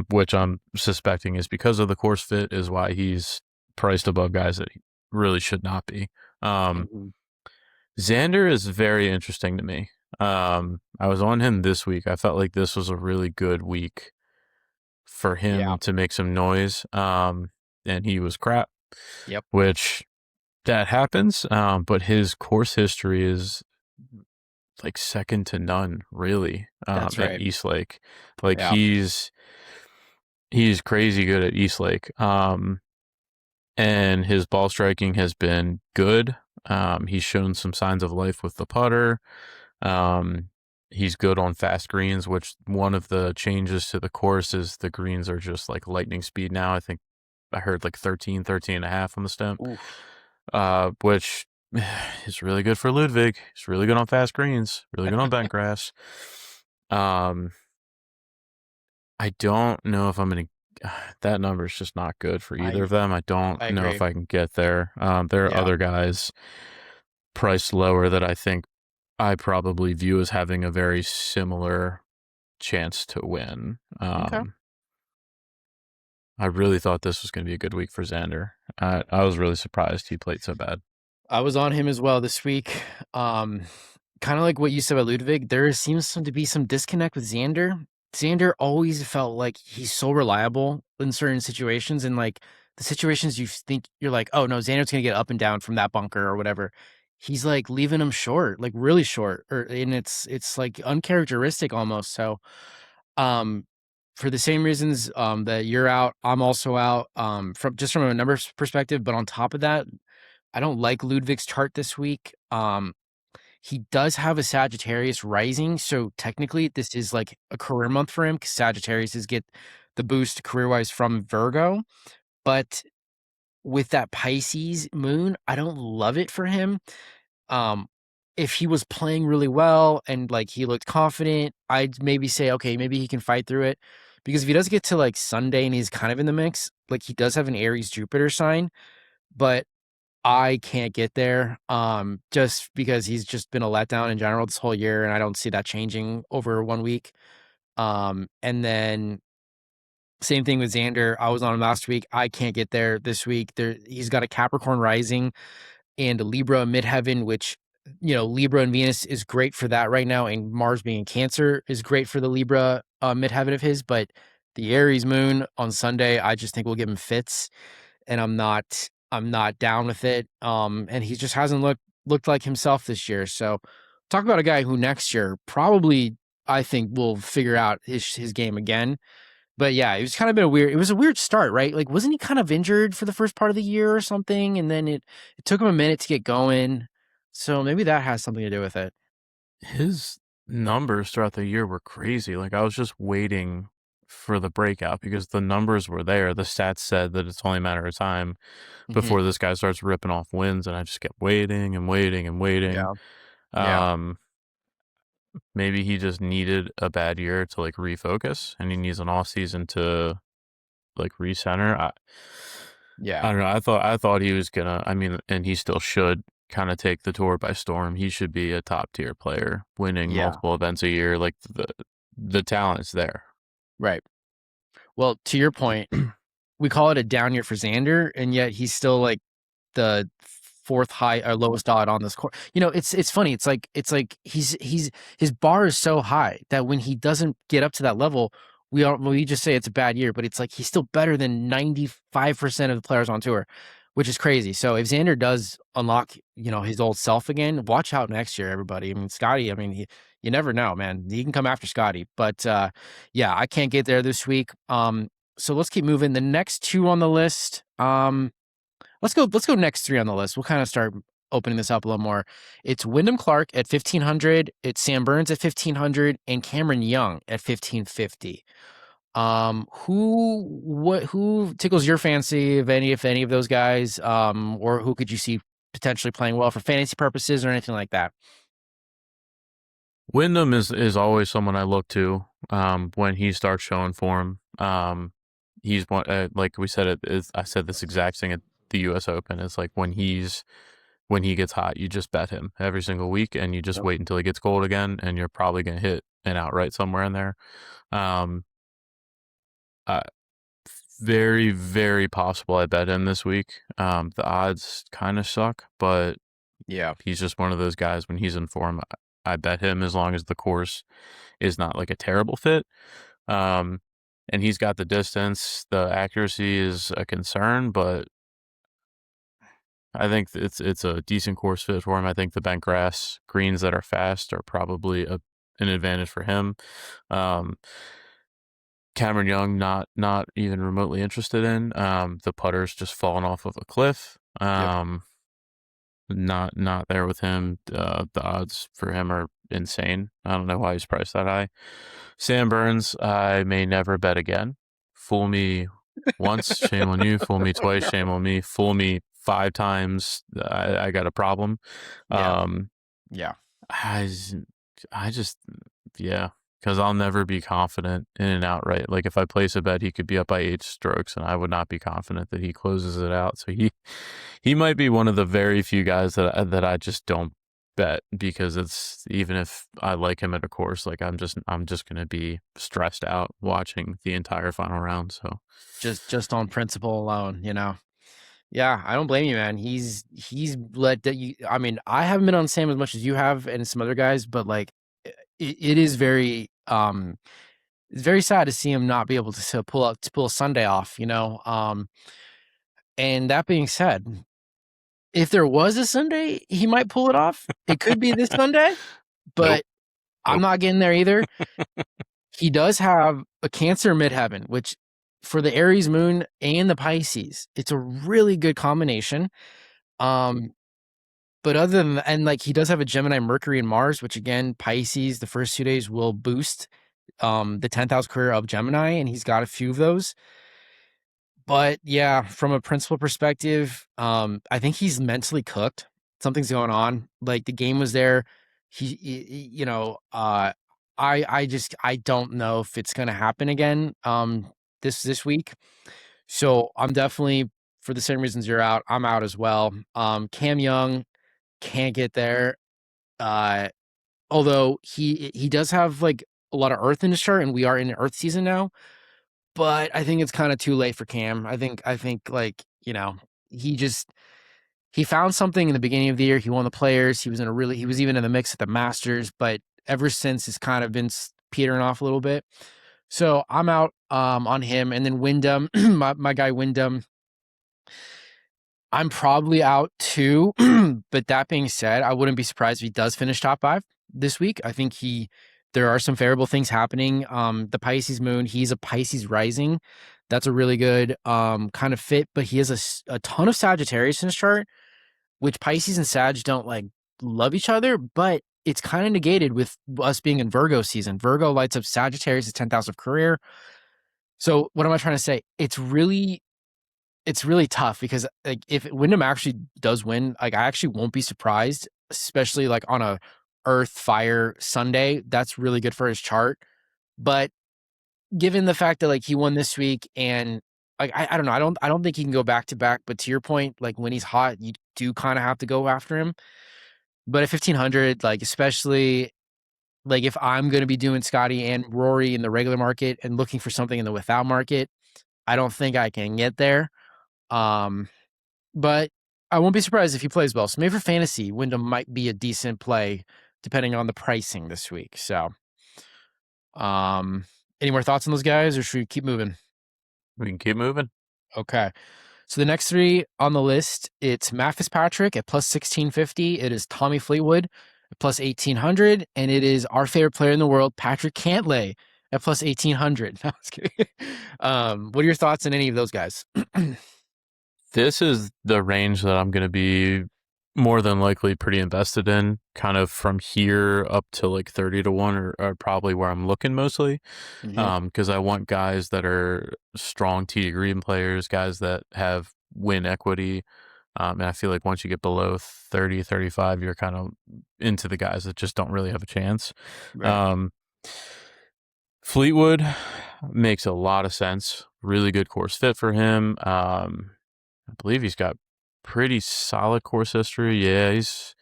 B: which I'm suspecting is because of the course fit is why he's priced above guys that he really should not be.
A: Mm-hmm.
B: Xander is very interesting to me. I was on him this week. I felt like this was a really good week for
A: Yeah.
B: him to make some noise. And he was crap,
A: Yep.
B: which that happens. But his course history is like second to none, really,
A: That's
B: at
A: right.
B: East Lake. Like
A: Yeah.
B: he's crazy good at East Lake. And his ball striking has been good. He's shown some signs of life with the putter. He's good on fast greens, which one of the changes to the course is the greens are just like lightning speed now. I think I heard like 13 and a half on the stump,
A: Oof.
B: which is really good for Ludwig. He's really good on fast greens, really good on bent grass. Um, I don't know if I'm going to, that number is just not good for either
A: I
B: of them. I don't
A: I
B: know
A: agree.
B: if I can get there. There are
A: Yeah.
B: other guys priced lower that I think I probably view as having a very similar chance to win.
A: Okay.
B: I really thought this was going to be a good week for Xander. I was really surprised he played so bad.
A: I was on him as well this week. Kind of like what you said about Ludwig, there seems to be some disconnect with Xander. Xander always felt like he's so reliable in certain situations, and like the situations you think you're like, oh no, Xander's gonna get up and down from that bunker or whatever. He's like leaving him short, like really short, and it's like uncharacteristic almost. So, um, for the same reasons that you're out, I'm also out. From a numbers perspective, but on top of that, I don't like Ludwig's chart this week. He does have a Sagittarius rising, so technically this is like a career month for him because Sagittarius is get the boost career wise from Virgo. But with that Pisces moon, I don't love it for him. Um, if he was playing really well and like he looked confident, I'd maybe say, okay, maybe he can fight through it. Because if he does get to like Sunday and he's kind of in the mix, like he does have an Aries Jupiter sign, but I can't get there. Just because he's just been a letdown in general this whole year, and I don't see that changing over 1 week. And then same thing with Xander. I was on him last week. I can't get there this week. He's got a Capricorn rising and a Libra midheaven, which, Libra and Venus is great for that right now, and Mars being in Cancer is great for the Libra midheaven of his. But the Aries moon on Sunday, I just think will give him fits, and I'm not down with it. And he just hasn't looked like himself this year. So talk about a guy who next year probably I think will figure out his game again. But yeah, it was a weird start, right? Like, wasn't he kind of injured for the first part of the year or something? And then it took him a minute to get going. So maybe that has something to do with it.
B: His numbers throughout the year were crazy. Like I was just waiting for the breakout because the numbers were there. The stats said that it's only a matter of time
A: Hmm.
B: before this guy starts ripping off wins, and I just kept waiting and waiting and waiting.
A: Yeah. Yeah.
B: Um, Maybe he just needed a bad year to like refocus, and he needs an off season to like recenter. I
A: Yeah.
B: don't know. I thought he was gonna. I mean, and he still should kind of take the tour by storm. He should be a top tier player, winning
A: Yeah.
B: multiple events a year. Like the talent's there.
A: Right. Well, to your point, we call it a down year for Xander, and yet he's still like the fourth high or lowest odd on this court. It's funny. It's like he's his bar is so high that when he doesn't get up to that level, we just say it's a bad year, but it's like he's still better than 95% of the players on tour, which is crazy. So if Xander does unlock, his old self again, watch out next year, everybody. I mean, Scotty, you never know, man. He can come after Scotty. But yeah, I can't get there this week. So let's keep moving. The next two on the list. Let's go next three on the list. We'll kind of start opening this up a little more. It's Wyndham Clark at 1,500. It's Sam Burns at 1,500 and Cameron Young at 1,550. Who tickles your fancy, if any of those guys, or who could you see potentially playing well for fantasy purposes or anything like that?
B: Wyndham is always someone I look to when he starts showing form. He's one like we said I said this exact thing at the U.S. Open. It's like when he gets hot, you just bet him every single week, and you just
A: Yep.
B: wait until he gets cold again, and you're probably gonna hit an outright somewhere in there. Um, uh, Very very possible I bet him this week. The odds kind of suck, but
A: Yeah.
B: he's just one of those guys when he's in form. I bet him as long as the course is not like a terrible fit. Um, and he's got the distance. The accuracy is a concern, but I think it's a decent course fit for him. I think the bent grass greens that are fast are probably an advantage for him. Um, Cameron Young, not even remotely interested in. The putter's just fallen off of a cliff.
A: Yep.
B: Not there with him. The odds for him are insane. I don't know why he's priced that high. Sam Burns, I may never bet again. Fool me once, shame on you. Fool me twice, shame on me. Fool me 5 times, I got a problem.
A: Yeah.
B: Um,
A: Yeah.
B: I, I just, yeah, because I'll never be confident in and outright. Like if I place a bet, he could be up by 8 strokes, and I would not be confident that he closes it out. So he might be one of the very few guys that I just don't bet, because it's, even if I like him at a course, like I'm just gonna be stressed out watching the entire final round. So
A: Just on principle alone. Yeah, I don't blame you, man. He's let that you. I mean, I haven't been on Sam as much as you have, and some other guys, but like, it is very it's very sad to see him not be able to pull a Sunday off. And that being said, if there was a Sunday, he might pull it off. It could be this Sunday,
B: nope,
A: but I'm
B: nope.
A: not getting there either. He does have a Cancer midheaven, which for the Aries moon and the Pisces, it's a really good combination. Um, But other than that, and like he does have a Gemini, Mercury, and Mars, which again, Pisces, the first 2 days will boost the 10th house career of Gemini, and he's got a few of those. But yeah, from a principal perspective, I think he's mentally cooked. Something's going on. Like the game was there. You know, I don't know if it's gonna happen again. This week. So I'm definitely for the same reasons you're out. I'm out as well. Cam Young can't get there. Uh, although he does have like a lot of Earth in his chart, and we are in Earth season now. But I think it's kind of too late for Cam. I think like, he just he found something in the beginning of the year. He won the players. He was even in the mix at the Masters, but ever since it's kind of been petering off a little bit. So I'm out on him. And then Wyndham, my guy Wyndham, I'm probably out too. But that being said, I wouldn't be surprised if he does finish top five this week. I think there are some favorable things happening. The Pisces moon, he's a Pisces rising. That's a really good kind of fit, but he has a ton of Sagittarius in his chart, which Pisces and Sag don't like love each other, but it's kind of negated with us being in Virgo season. Virgo lights up Sagittarius' 10th house of career. So what am I trying to say? It's really tough because like if Wyndham actually does win, like I actually won't be surprised, especially like on a Earth Fire Sunday. That's really good for his chart. But given the fact that like he won this week and like I don't know, I don't think he can go back to back. But to your point, like when he's hot, you do kind of have to go after him. But at 1500, like especially like if I'm gonna be doing Scotty and Rory in the regular market and looking for something in the without market, I don't think I can get there. Um, But I won't be surprised if he plays well. So maybe for fantasy, Wyndham might be a decent play depending on the pricing this week. So, um, any more thoughts on those guys, or should we keep moving?
B: We can keep moving.
A: Okay. So the next three on the list, it's Matt Fitzpatrick at plus 1650. It is Tommy Fleetwood at plus 1800, and it is our favorite player in the world, Patrick Cantlay at plus 1800. No, I was kidding. What are your thoughts on any of those guys?
B: This is the range that I'm going to be more than likely pretty invested in, kind of from here up to like 30 to 1 are probably where I'm looking mostly.
A: Mhm.
B: Because I want guys that are strong TD Green players, guys that have win equity. And I feel like once you get below 30, 35, you're kind of into the guys that just don't really have a chance.
A: Right.
B: Um, Fleetwood makes a lot of sense. Really good course fit for him. I believe he's got pretty solid course history. Yeah, he's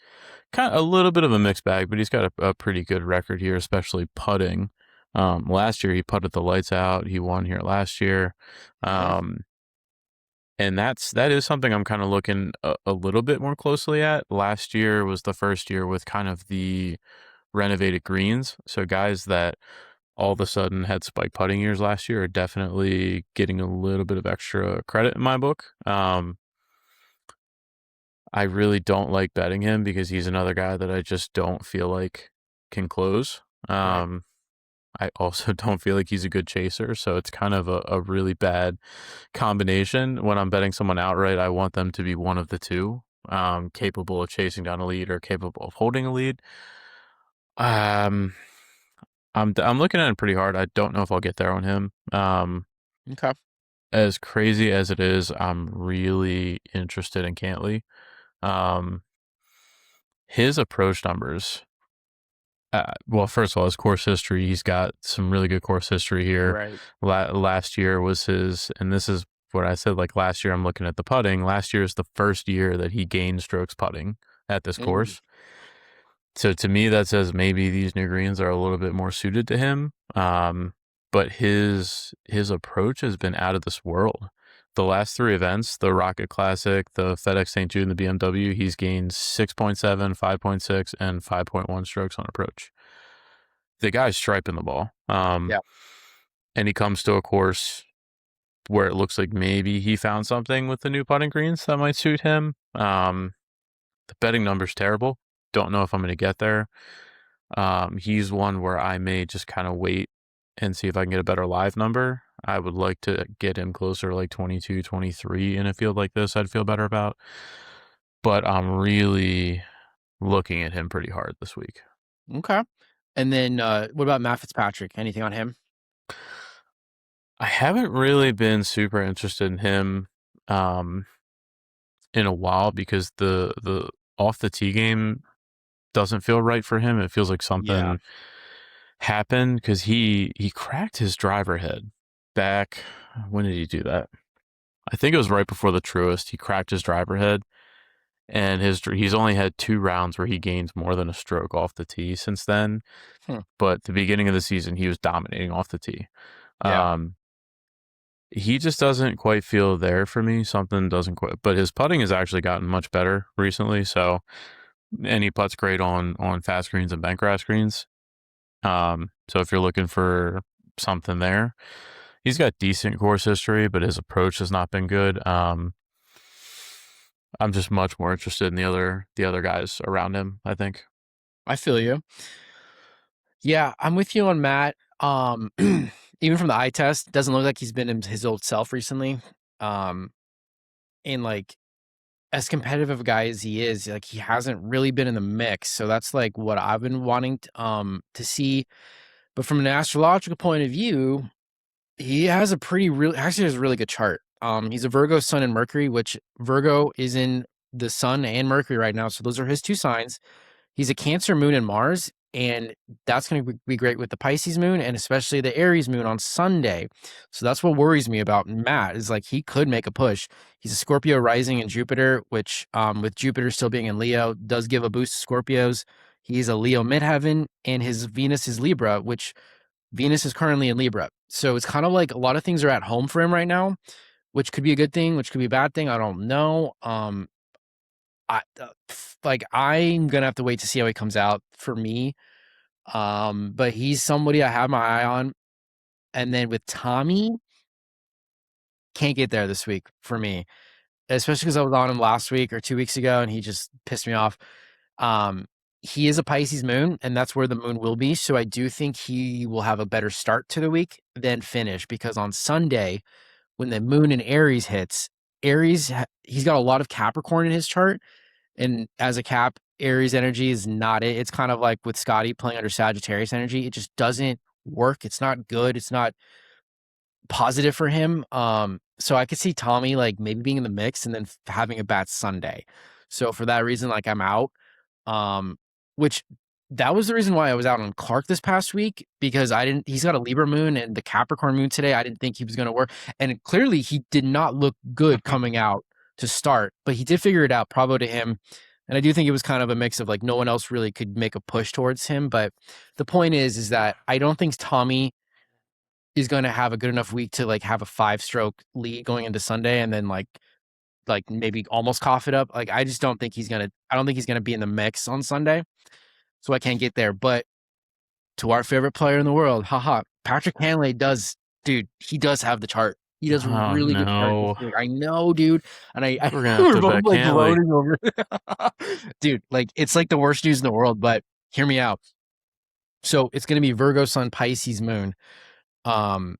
B: kind of a little bit of a mixed bag, but he's got a pretty good record here, especially putting. Last year he putted the lights out. He won here last year.
A: Mhm.
B: And that is something I'm kind of looking a little bit more closely at. Last year was the first year with kind of the renovated greens. So guys that all of a sudden had spike putting years last year are definitely getting a little bit of extra credit in my book. I really don't like betting him because he's another guy that I just don't feel like can close.
A: Right.
B: I also don't feel like he's a good chaser, so it's kind of a really bad combination. When I'm betting someone outright, I want them to be one of the two, capable of chasing down a lead or capable of holding a lead. Um, I'm looking at him pretty hard. I don't know if I'll get there on him.
A: Okay.
B: As crazy as it is, I'm really interested in Cantley. Um, his approach numbers. Well, first of all, his course history, he's got some really good course history here.
A: Right.
B: Last year was his, and this is what I said, like last year, I'm looking at the putting. Last year is the first year that he gained strokes putting at this
A: Mm.
B: course. So to me, that says maybe these new greens are a little bit more suited to him. But his approach has been out of this world. The last three events, the Rocket Classic, the FedEx St. Jude, and the BMW, he's gained 6.7, 5.6, and 5.1 strokes on approach. The guy's striping the ball.
A: Yeah.
B: And he comes to a course where it looks like maybe he found something with the new putting greens that might suit him. The betting number's terrible. Don't know if I'm going to get there. He's one where I may just kind of wait and see if I can get a better live number. I would like to get him closer to like 22, 23 in a field like this. I'd feel better about. But I'm really looking at him pretty hard this week.
A: Okay. And then what about Matt Fitzpatrick? Anything on him?
B: I haven't really been super interested in him um, in a while because the off the tee game doesn't feel right for him. It feels like
A: Yeah.
B: something happened because he cracked his driver head back. When did he do that? I think it was right before the Truist. He cracked his driver head, and he's only had 2 rounds where he gained more than a stroke off the tee since then.
A: Hmm.
B: But the beginning of the season, he was dominating off the tee.
A: Yeah.
B: Um, he just doesn't quite feel there for me. Something doesn't quite. But his putting has actually gotten much better recently. So, and he putts great on fast greens and bent grass greens. So if you're looking for something there, he's got decent course history, but his approach has not been good. I'm just much more interested in the other guys around him, I think.
A: I feel you. Yeah, I'm with you on Matt. Even from the eye test, doesn't look like he's been his old self recently. Um, and like as competitive of a guy as he is, like he hasn't really been in the mix. So that's like what I've been wanting to see. But from an astrological point of view, he has a pretty real actually has a really good chart. He's a Virgo sun and Mercury, which Virgo is in the sun and Mercury right now. So those are his two signs. He's a Cancer moon and Mars, and that's going to be great with the Pisces moon and especially the Aries moon on Sunday. So that's what worries me about Matt is like he could make a push. He's a Scorpio rising in Jupiter, which with Jupiter still being in Leo does give a boost to Scorpios. He's a Leo midheaven, and his Venus is Libra, which Venus is currently in Libra. So it's kind of like a lot of things are at home for him right now, which could be a good thing, which could be a bad thing. I don't know. Like I'm gonna have to wait to see how he comes out for me. But he's somebody I have my eye on. And then with Tommy, can't get there this week for me, especially because I was on him last week or 2 weeks ago, and he just pissed me off. Um, he is a Pisces moon, and that's where the moon will be. So I do think he will have a better start to the week than finish because on Sunday, when the moon in Aries hits, he's got a lot of Capricorn in his chart. And as a Cap, Aries energy is not it. It's kind of like with Scotty playing under Sagittarius energy. It just doesn't work. It's not good. It's not positive for him. So I could see Tommy like maybe being in the mix and then having a bad Sunday. So for that reason, like I'm out. Um, which that was the reason why I was out on Clark this past week because he's got a Libra moon and the Capricorn moon today. I didn't think he was going to work. And clearly he did not look good coming out to start, but he did figure it out. Bravo to him. And I do think it was kind of a mix of like no one else really could make a push towards him. But the point is that I don't think Tommy is going to have a good enough week to like have a 5-stroke lead going into Sunday and then like maybe almost cough it up. Like I just don't think I don't think he's gonna be in the mix on Sunday. So I can't get there. But to our favorite player in the world, haha, Patrick Hanley does, dude, he does have the chart. He does a
B: Oh
A: really good chart this
B: no,
A: week. I know, dude. And I
B: we're gonna have
A: we're
B: to
A: both
B: bet
A: like
B: Cantley.
A: groaning over it. Dude, like it's like the worst news in the world, but hear me out. So it's gonna be Virgo Sun Pisces Moon. Um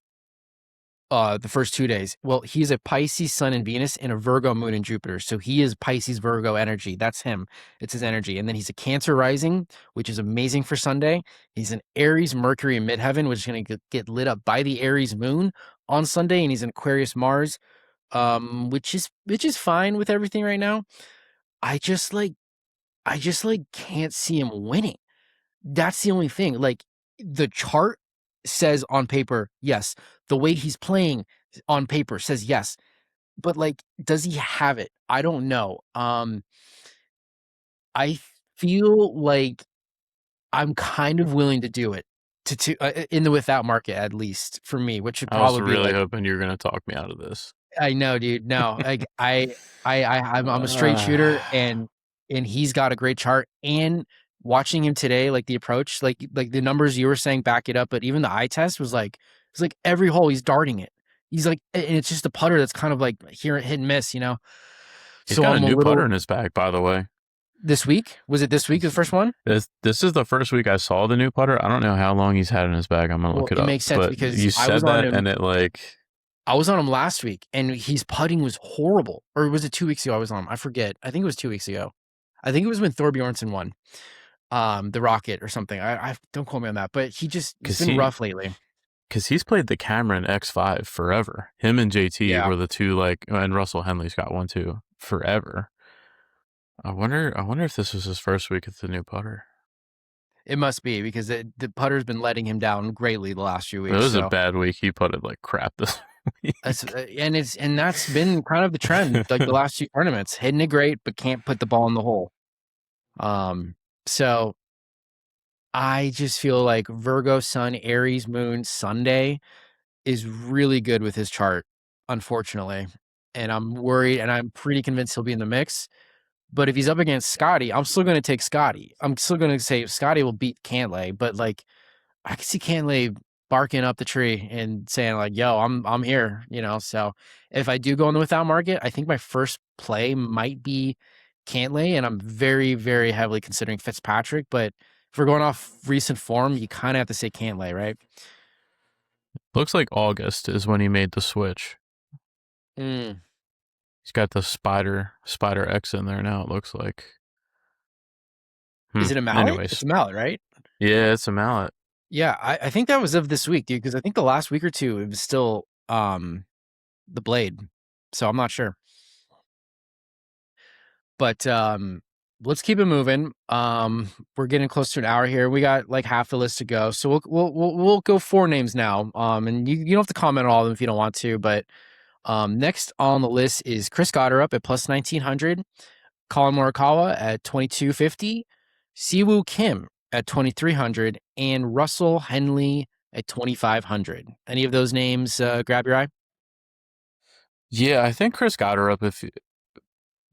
A: the first 2 days. Well, he's a Pisces Sun and Venus and a Virgo Moon and Jupiter. So he is Pisces Virgo energy. That's him. It's his energy. And then he's a Cancer rising, which is amazing for Sunday. He's an Aries Mercury in midheaven, which is going to get lit up by the Aries Moon on Sunday, and he's an Aquarius Mars, which is fine with everything right now. I just like can't see him winning. That's the only thing. Like the chart says on paper, yes. The way he's playing on paper says yes. But like, does he have it? I don't know. I feel like I'm kind of willing to do it in the without market at least for me, which would
B: I was
A: probably be
B: really
A: like
B: hoping you were gonna talk me out of this.
A: I know, dude. No, like I'm a straight
B: Uh,
A: shooter, and he's got a great chart. And watching him today, like the approach, like the numbers you were saying back it up, but even the eye test was like it's like every hole he's darting it. He's like, and it's just a putter that's kind of like here hit and miss, you know.
B: he's
A: So
B: got a
A: I'm a
B: new putter
A: little
B: in his bag, by the way.
A: this week. Was it this week the first one?
B: This is the first week I saw the new putter. I don't know how long he's had in his bag. I'm gonna
A: Well,
B: look it
A: it
B: up.
A: makes sense
B: But
A: because
B: you said that, and it like
A: I was on him last week, and his putting was horrible. Or was it 2 weeks ago? I was on him. I forget. I think it was 2 weeks ago. I think it was when Thorbjornsen won. The Rocket or something. I don't quote me on that, but he's
B: because
A: been
B: he
A: rough lately.
B: because he's played the Cameron X5 forever. Him and JT
A: Yeah,
B: were the two, like, and Russell Henley's got one too forever. I wonder if this was his first week at the new putter.
A: it must be because the putter's been letting him down greatly the last few
B: It
A: weeks.
B: was a
A: So
B: bad week. He putted like crap this
A: that's
B: week.
A: and that's been kind of the trend like the last two tournaments, hitting it great but can't put the ball in the hole. So I just feel like Virgo Sun, Aries Moon, Sunday is really good with his chart, unfortunately. And I'm worried, and I'm pretty convinced he'll be in the mix. But if he's up against Scotty, I'm still going to take Scotty. I'm still going to say Scotty will beat Cantlay, but like I can see Cantlay barking up the tree and saying like, "Yo, I'm here," you know. So if I do go in the without market, I think my first play might be Cantlay, and I'm very, very heavily considering Fitzpatrick. But if we're going off recent form, you kind of have to say Cantlay, right?
B: Looks like August is when he made the switch.
A: Mm.
B: He's got the Spider X in there now. It looks like.
A: Is it a mallet? It's
B: Anyways,
A: a mallet, right?
B: yeah, it's a mallet.
A: Yeah, I think that was of this week, dude. Because I think the last week or two it was still the blade, so I'm not sure. But let's keep it moving. We're getting close to an hour here. We got like half the list to go, so we'll go four names now. And you don't have to comment on all of them if you don't want to. But next on the list is Chris Gotterup at plus 1900, Colin Morikawa at 2250, Siwoo Kim at 2300, and Russell Henley at 2500. Any of those names grab your eye?
B: Yeah, I think Chris got her up if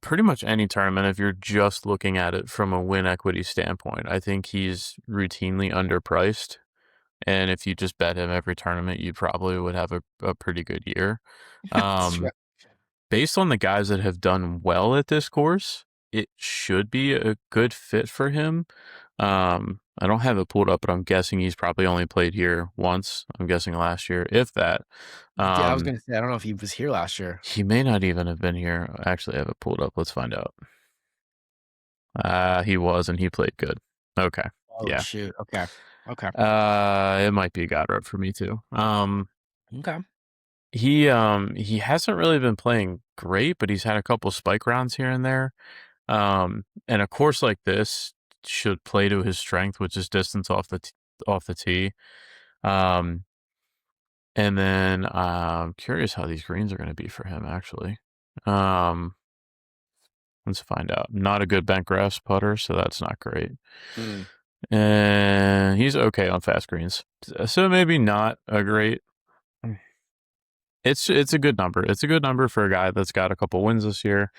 B: pretty much any tournament, if you're just looking at it from a win equity standpoint. I think he's routinely underpriced. And if you just bet him every tournament, you probably would have a pretty good year.
A: That's right.
B: Based on the guys that have done well at this course, it should be a good fit for him. I don't have it pulled up, but I'm guessing he's probably only played here once. I'm guessing last year, if that.
A: I was
B: Um,
A: gonna say I don't know if he was here last year.
B: he may not even have been here. Actually, I have it pulled up. Let's find out. He was, and he played good. Okay,
A: Oh
B: yeah.
A: shoot. Okay. Okay.
B: It might be a god rep for me too.
A: Okay.
B: He hasn't really been playing great, but he's had a couple spike rounds here and there. And a course like this should play to his strength, which is distance off the tee. Um, and then I'm curious how these greens are going to be for him. Actually, um, let's find out. Not a good bent grass putter, so that's not great.
A: Mm.
B: And he's okay on fast greens, so maybe not a great. It's a good number. It's a good number for a guy that's got a couple wins this year.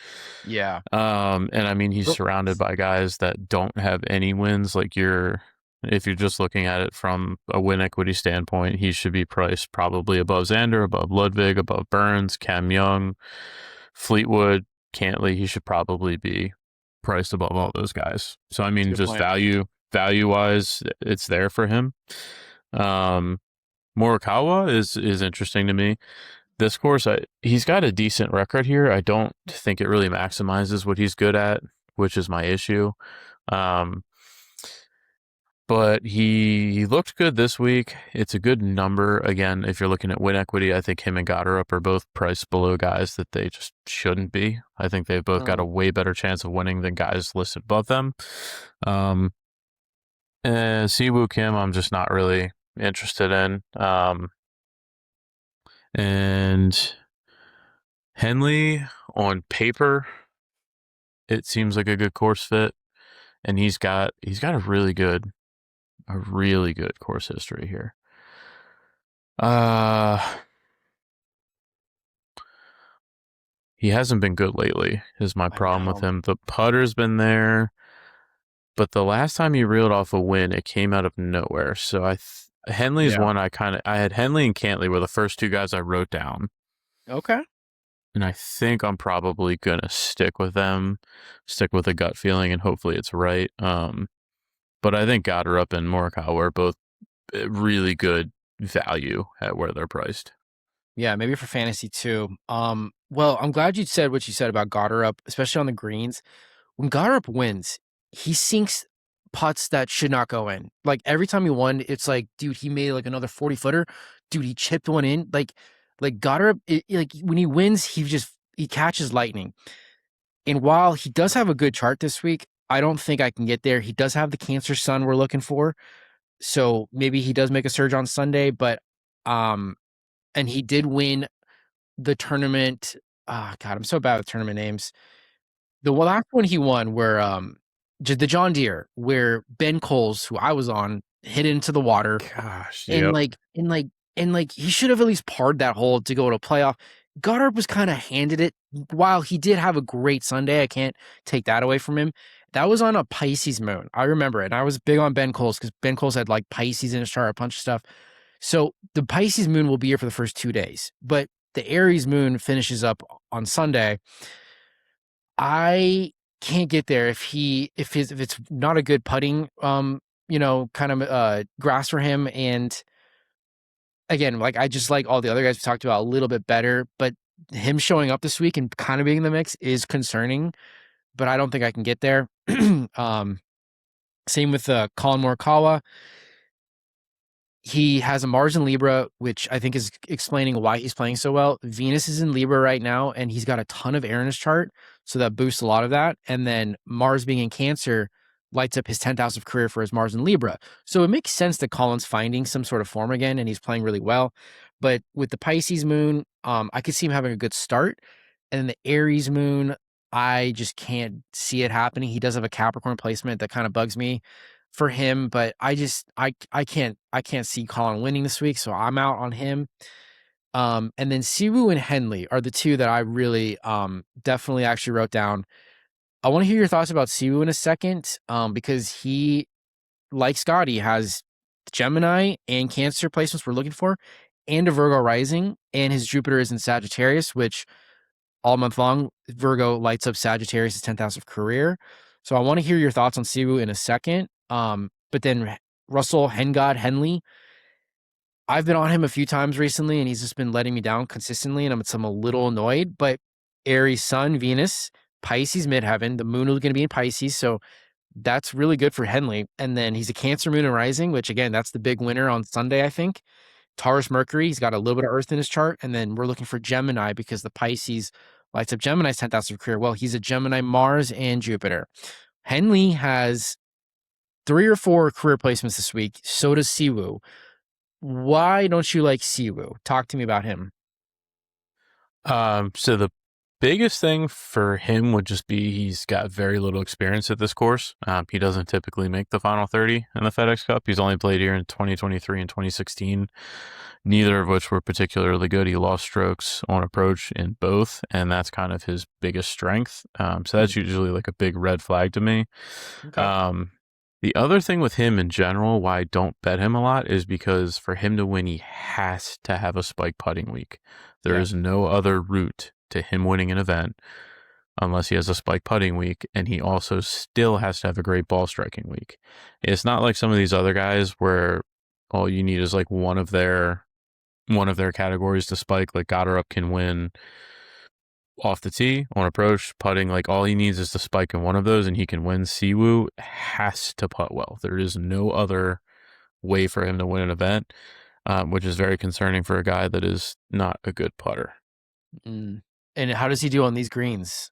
A: Yeah.
B: And I mean, he's
A: Well,
B: surrounded by guys that don't have any wins. Like if you're just looking at it from a win equity standpoint, he should be priced probably above Xander, above Ludwig, above Burns, Cam Young, Fleetwood, Cantley. He should probably be priced above all those guys. So I
A: that's a
B: mean,
A: good
B: just
A: point.
B: value wise, it's there for him. Um, Morikawa is interesting to me. This course, he's got a decent record here. I don't think it really maximizes what he's good at, which is my issue. Um, but he looked good this week. It's a good number. Again, if you're looking at win equity, I think him and Gotterup are both priced below guys that they just shouldn't be. I think they've both got a
A: Mm.
B: way better chance of winning than guys listed above them. Siwoo Kim, I'm just not really interested in. And Henley on paper, it seems like a good course fit, and he's got a really good course history here. He hasn't been good lately, is my
A: I
B: problem with
A: know.
B: him. The putter's been there, but the last time he reeled off a win, it came out of nowhere. So Henley's
A: Yeah.
B: one I had Henley and Cantley were the first two guys I wrote down.
A: Okay.
B: And I think I'm probably gonna stick with them, stick with a gut feeling, and hopefully it's right. But I think Gotterup and Morikawa are both really good value at where they're priced.
A: Yeah, maybe for fantasy too. Well, I'm glad you said what you said about Gotterup, especially on the greens. When Gotterup wins, he sinks putts that should not go in. Like every time he won, it's like, dude, he made like another 40 footer. dude, he chipped one in. Like Goddard, like when he wins, he catches lightning. And while he does have a good chart this week, I don't think I can get there. He does have the Cancer Sun we're looking for, so maybe he does make a surge on Sunday. But um, and he did win the tournament. Ah, God, I'm so bad with tournament names. The last one he won where the John Deere, where Ben Coles, who I was on, hit into the water
B: Gosh,
A: and
B: yep.
A: he should have at least parred that hole to go to playoff. Goddard was kind of handed it. While he did have a great Sunday, I can't take that away from him. That was on a Pisces moon. I remember it. And I was big on Ben Coles because Ben Coles had like Pisces in his chart, a bunch of stuff. So the Pisces moon will be here for the first 2 days, but the Aries moon finishes up on Sunday. I can't get there if it's not a good putting kind of grass for him. And again, like I just like all the other guys we talked about a little bit better, but him showing up this week and kind of being in the mix is concerning, but I don't think I can get there. um, Same with Colin Morikawa. He has a Mars in Libra, which I think is explaining why he's playing so well. Venus is in Libra right now, and he's got a ton of air in his chart, so that boosts a lot of that. And then Mars being in Cancer lights up his 10th house of career for his Mars in Libra. So it makes sense that Colin's finding some sort of form again, and he's playing really well. But with the Pisces moon, I could see him having a good start. And then the Aries moon, I just can't see it happening. He does have a Capricorn placement that kind of bugs me for him, but I can't see Colin winning this week, so I'm out on him. And then Siwoo and Henley are the two that I really definitely actually wrote down. I want to hear your thoughts about Siwoo in a second, because he, like Scotty, has Gemini and Cancer placements we're looking for, and a Virgo rising, and his Jupiter is in Sagittarius, which all month long, Virgo lights up Sagittarius' 10th house of career. So I want to hear your thoughts on Siwoo in a second. But then Russell Hengad Henley, I've been on him a few times recently, and he's just been letting me down consistently, and I'm a little annoyed. But Aries Sun, Venus, Pisces midheaven, the moon is going to be in Pisces, so that's really good for Henley. And then he's a Cancer moon and rising, which again, that's the big winner on Sunday, I think. Taurus Mercury, he's got a little bit of Earth in his chart, and then we're looking for Gemini because the Pisces lights up Gemini's 10th house of career. Well, he's a Gemini, Mars, and Jupiter. Henley has 3 or 4 career placements this week. So does Siwoo. Why don't you like Siwoo? Talk to me about him.
B: So the biggest thing for him would just be he's got very little experience at this course. He doesn't typically make the final 30 in the FedEx Cup. He's only played here in 2023 and 2016, neither of which were particularly good. He lost strokes on approach in both, and that's kind of his biggest strength. So that's usually like a big red flag to me.
A: Okay.
B: Um, the other thing with him in general, why I don't bet him a lot, is because for him to win, he has to have a spike putting week. There
A: Yeah.
B: is no other route to him winning an event unless he has a spike putting week, and he also still has to have a great ball striking week. It's not like some of these other guys where all you need is like one of their categories to spike. Like Goddard can win off the tee, on approach, putting. Like all he needs is to spike in one of those, and he can win. Siwoo has to putt well. There is no other way for him to win an event, which is very concerning for a guy that is not a good putter.
A: Mm. And how does he do on these greens?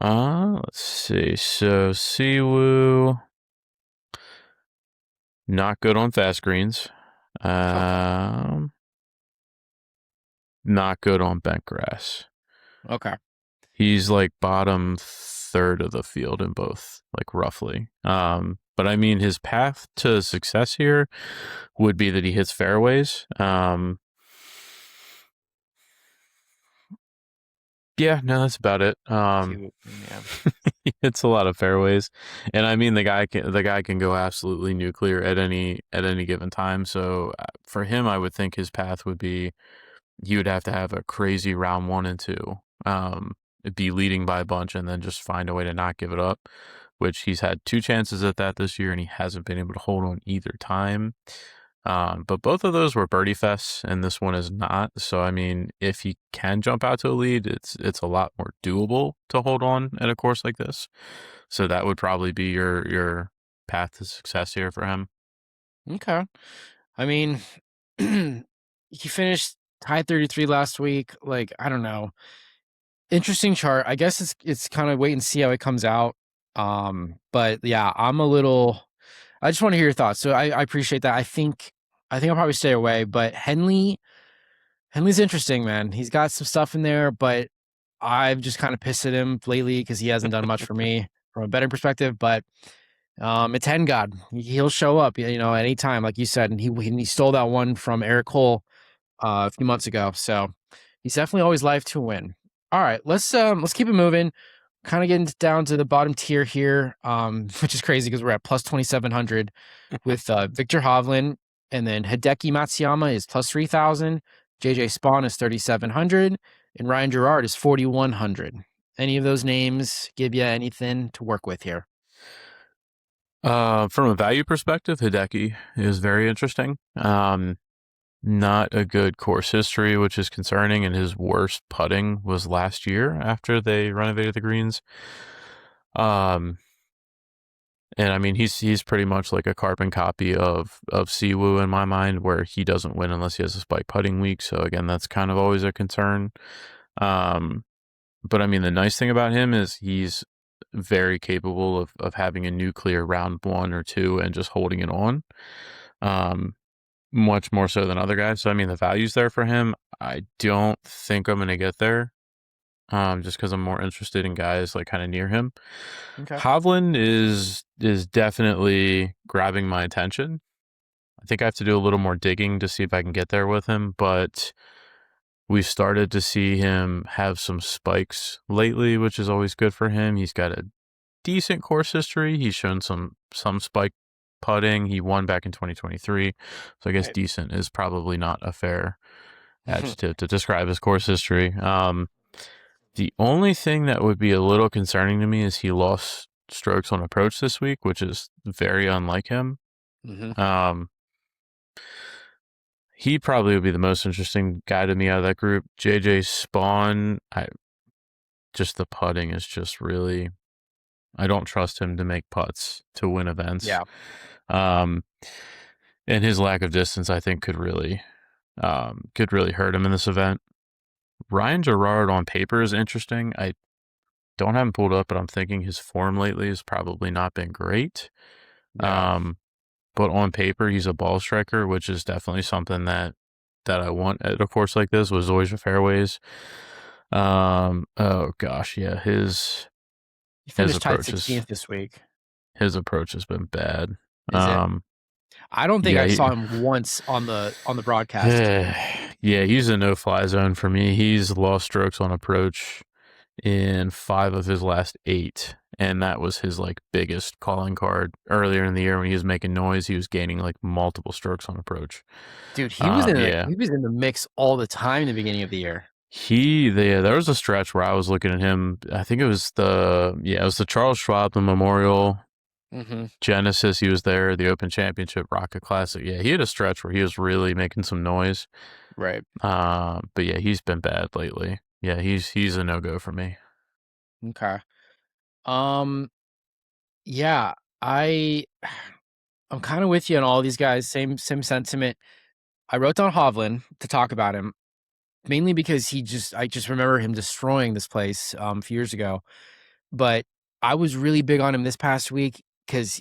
B: Let's see. So Siwoo, not good on fast greens.
A: Okay.
B: Not good on bent grass.
A: Okay.
B: He's like bottom third of the field in both, like roughly. But I mean, his path to success here would be that he hits fairways. Yeah, no, that's about it.
A: Yeah.
B: He hits a lot of fairways, and I mean the guy can go absolutely nuclear at any given time. So for him, I would think his path would be he would have to have a crazy round 1 and 2, be leading by a bunch, and then just find a way to not give it up. Which he's had 2 chances at that this year, and he hasn't been able to hold on either time. But both of those were birdie fests, and this one is not. So I mean, if he can jump out to a lead, it's a lot more doable to hold on at a course like this. So that would probably be your path to success here for him.
A: Okay. I mean, he finished high 33 last week. Like, I don't know. Interesting chart. I guess it's kind of wait and see how it comes out. But yeah, I just want to hear your thoughts. So I appreciate that. I think I'll probably stay away, but Henley's interesting, man. He's got some stuff in there, but I've just kind of pissed at him lately because he hasn't done much for me from a betting perspective. But it's Hen God. He'll show up, anytime, like you said, and he stole that one from Eric Cole a few months ago. So he's definitely always live to win. All right, let's keep it moving. Kind of getting down to the bottom tier here, which is crazy because we're at plus 2,700 with Victor Hovland, and then Hideki Matsuyama is plus 3,000. JJ Spawn is 3,700, and Ryan Gerard is 4,100. Any of those names give you anything to work with here?
B: From a value perspective, Hideki is very interesting. Not a good course history, which is concerning, and his worst putting was last year after they renovated the greens. And I mean, he's pretty much like a carbon copy of Siwoo in my mind, where he doesn't win unless he has a spike putting week. So again, that's kind of always a concern. But I mean, the nice thing about him is he's very capable of having a nuclear round 1 or 2 and just holding it on. Much more so than other guys. So I mean, the value's there for him. I don't think I'm gonna get there. Just because I'm more interested in guys like kind of near him.
A: Okay.
B: Hovland is definitely grabbing my attention. I think I have to do a little more digging to see if I can get there with him, but we started to see him have some spikes lately, which is always good for him. He's got a decent course history. He's shown some spike putting. He won back in 2023. So I guess
A: Right.
B: decent is probably not a fair adjective to describe his course history. The only thing that would be a little concerning to me is he lost strokes on approach this week, which is very unlike him.
A: Mm-hmm.
B: He probably would be the most interesting guy to me out of that group. JJ Spawn, just the putting is just really, I don't trust him to make putts to win events.
A: Yeah.
B: And his lack of distance, I think, could really hurt him in this event. Ryan Gerard on paper is interesting. I don't have him pulled up, but I'm thinking his form lately has probably not been great.
A: Yeah.
B: But on paper, he's a ball striker, which is definitely something that I want at a course like this with Zoysia fairways. Oh gosh, yeah, his
A: He finished tied
B: approach is
A: 16th this week.
B: his approach has been bad.
A: Is it? I don't think
B: Yeah,
A: I saw him once on the broadcast.
B: yeah, he's a no-fly zone for me. He's lost strokes on approach in 5 of his last 8, and that was his like biggest calling card earlier in the year when he was making noise. He was gaining like multiple strokes on approach.
A: Dude, he was in the mix all the time in the beginning of the year.
B: There was a stretch where I was looking at him. I think it was the Charles Schwab, the Memorial, Genesis. He was there, the Open Championship, Rocket Classic. Yeah, he had a stretch where he was really making some noise.
A: Right.
B: But yeah, he's been bad lately. Yeah, he's a no-go for me.
A: Okay. Yeah, I'm kind of with you on all these guys. Same sentiment. I wrote down Hovland to talk about him, mainly because I just remember him destroying this place a few years ago. But I was really big on him this past week because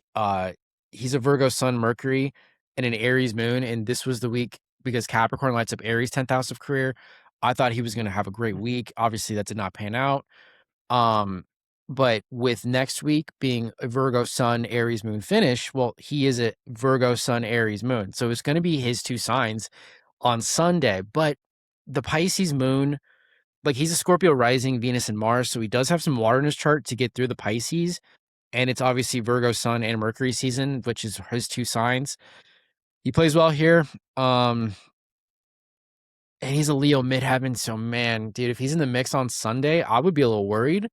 A: he's a Virgo Sun Mercury and an Aries Moon, and this was the week because Capricorn lights up Aries 10th house of career. I thought he was going to have a great week. Obviously, that did not pan out. But with next week being a Virgo Sun Aries Moon finish, well, he is a Virgo Sun Aries Moon, so it's going to be his 2 signs on Sunday. But the Pisces Moon, like he's a Scorpio rising, Venus and Mars, so he does have some water in his chart to get through the Pisces, and it's obviously Virgo Sun and Mercury season, which is his 2 signs. He plays well here, and he's a Leo midheaven, so man, dude, if he's in the mix on Sunday, I would be a little worried.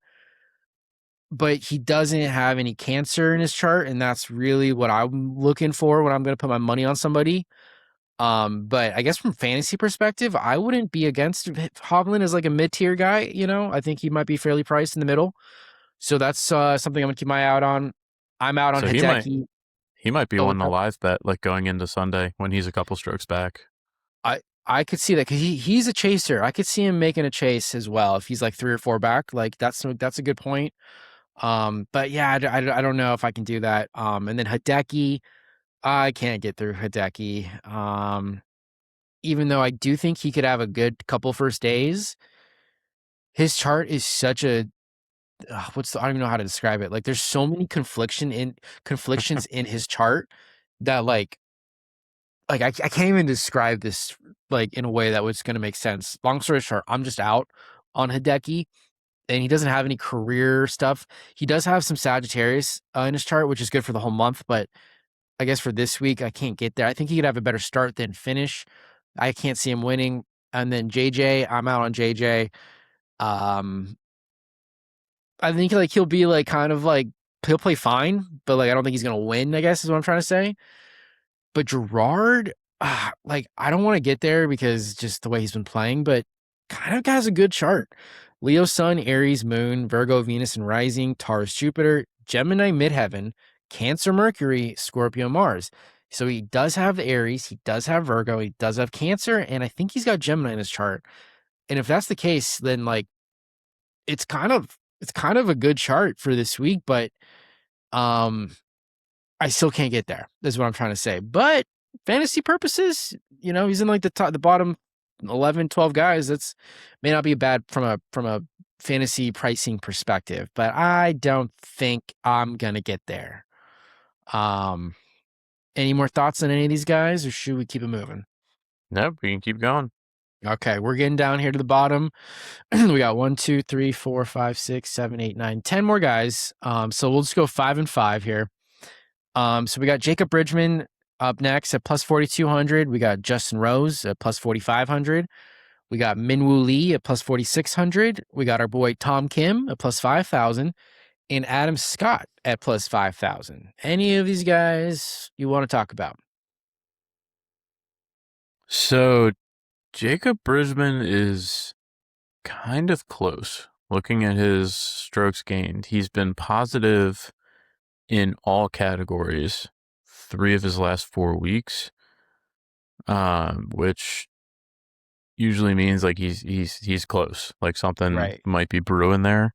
A: But he doesn't have any Cancer in his chart, and that's really what I'm looking for when I'm going to put my money on somebody. But I guess from fantasy perspective, I wouldn't be against Hovland as like a mid-tier guy. I think he might be fairly priced in the middle. So that's something I'm gonna keep my eye out on. I'm out on
B: So
A: Hideki.
B: he might be
A: Oh,
B: one to live bet like going into Sunday when he's a couple strokes back.
A: I could see that because he's a chaser. I could see him making a chase as well if he's like 3 or 4 back. Like that's a good point. But yeah, I don't know if I can do that. And then Hideki, I can't get through Hideki. Even though I do think he could have a good couple first days, his chart is such a I don't even know how to describe it. Like there's so many conflictions in his chart that I can't even describe this like in a way that was going to make sense. Long story short, I'm just out on Hideki, and he doesn't have any career stuff. He does have some Sagittarius in his chart, which is good for the whole month, but I guess for this week, I can't get there. I think he could have a better start than finish. I can't see him winning. And then JJ, I'm out on JJ. Um, I think like he'll be like kind of like he'll play fine, but like I don't think he's gonna win. I guess is what I'm trying to say. But Gerard, like I don't want to get there because just the way he's been playing, but kind of has a good chart. Leo Sun, Aries Moon, Virgo Venus and Rising, Taurus Jupiter, Gemini Midheaven, Cancer Mercury, Scorpio Mars. So he does have Aries, he does have Virgo, he does have Cancer, and I think he's got Gemini in his chart. And if that's the case, then like it's kind of a good chart for this week, but um I still can't get there. Is what I'm trying to say. But fantasy purposes, he's in like the bottom 11, 12 guys. That's may not be bad from a fantasy pricing perspective, but I don't think I'm gonna get there. Um, any more thoughts on any of these guys, or should we keep it moving?
B: Nope, we can keep going.
A: Okay, we're getting down here to the bottom. We got 1, 2, 3, 4, 5, 6, 7, 8, 9, 10 more guys. So we'll just go 5 and 5 here. So we got Jacob Bridgman up next at plus 4,200. We got Justin Rose at plus 4,500. We got Minwoo Lee at plus 4,600. We got our boy Tom Kim at plus 5,000 and Adam Scott at plus 5,000. Any of these guys you want to talk about?
B: So Jacob Brisbane is kind of close. Looking at his strokes gained, he's been positive in all categories 3 of his last 4 weeks, which usually means like he's close, like something
A: Right.
B: might be brewing there.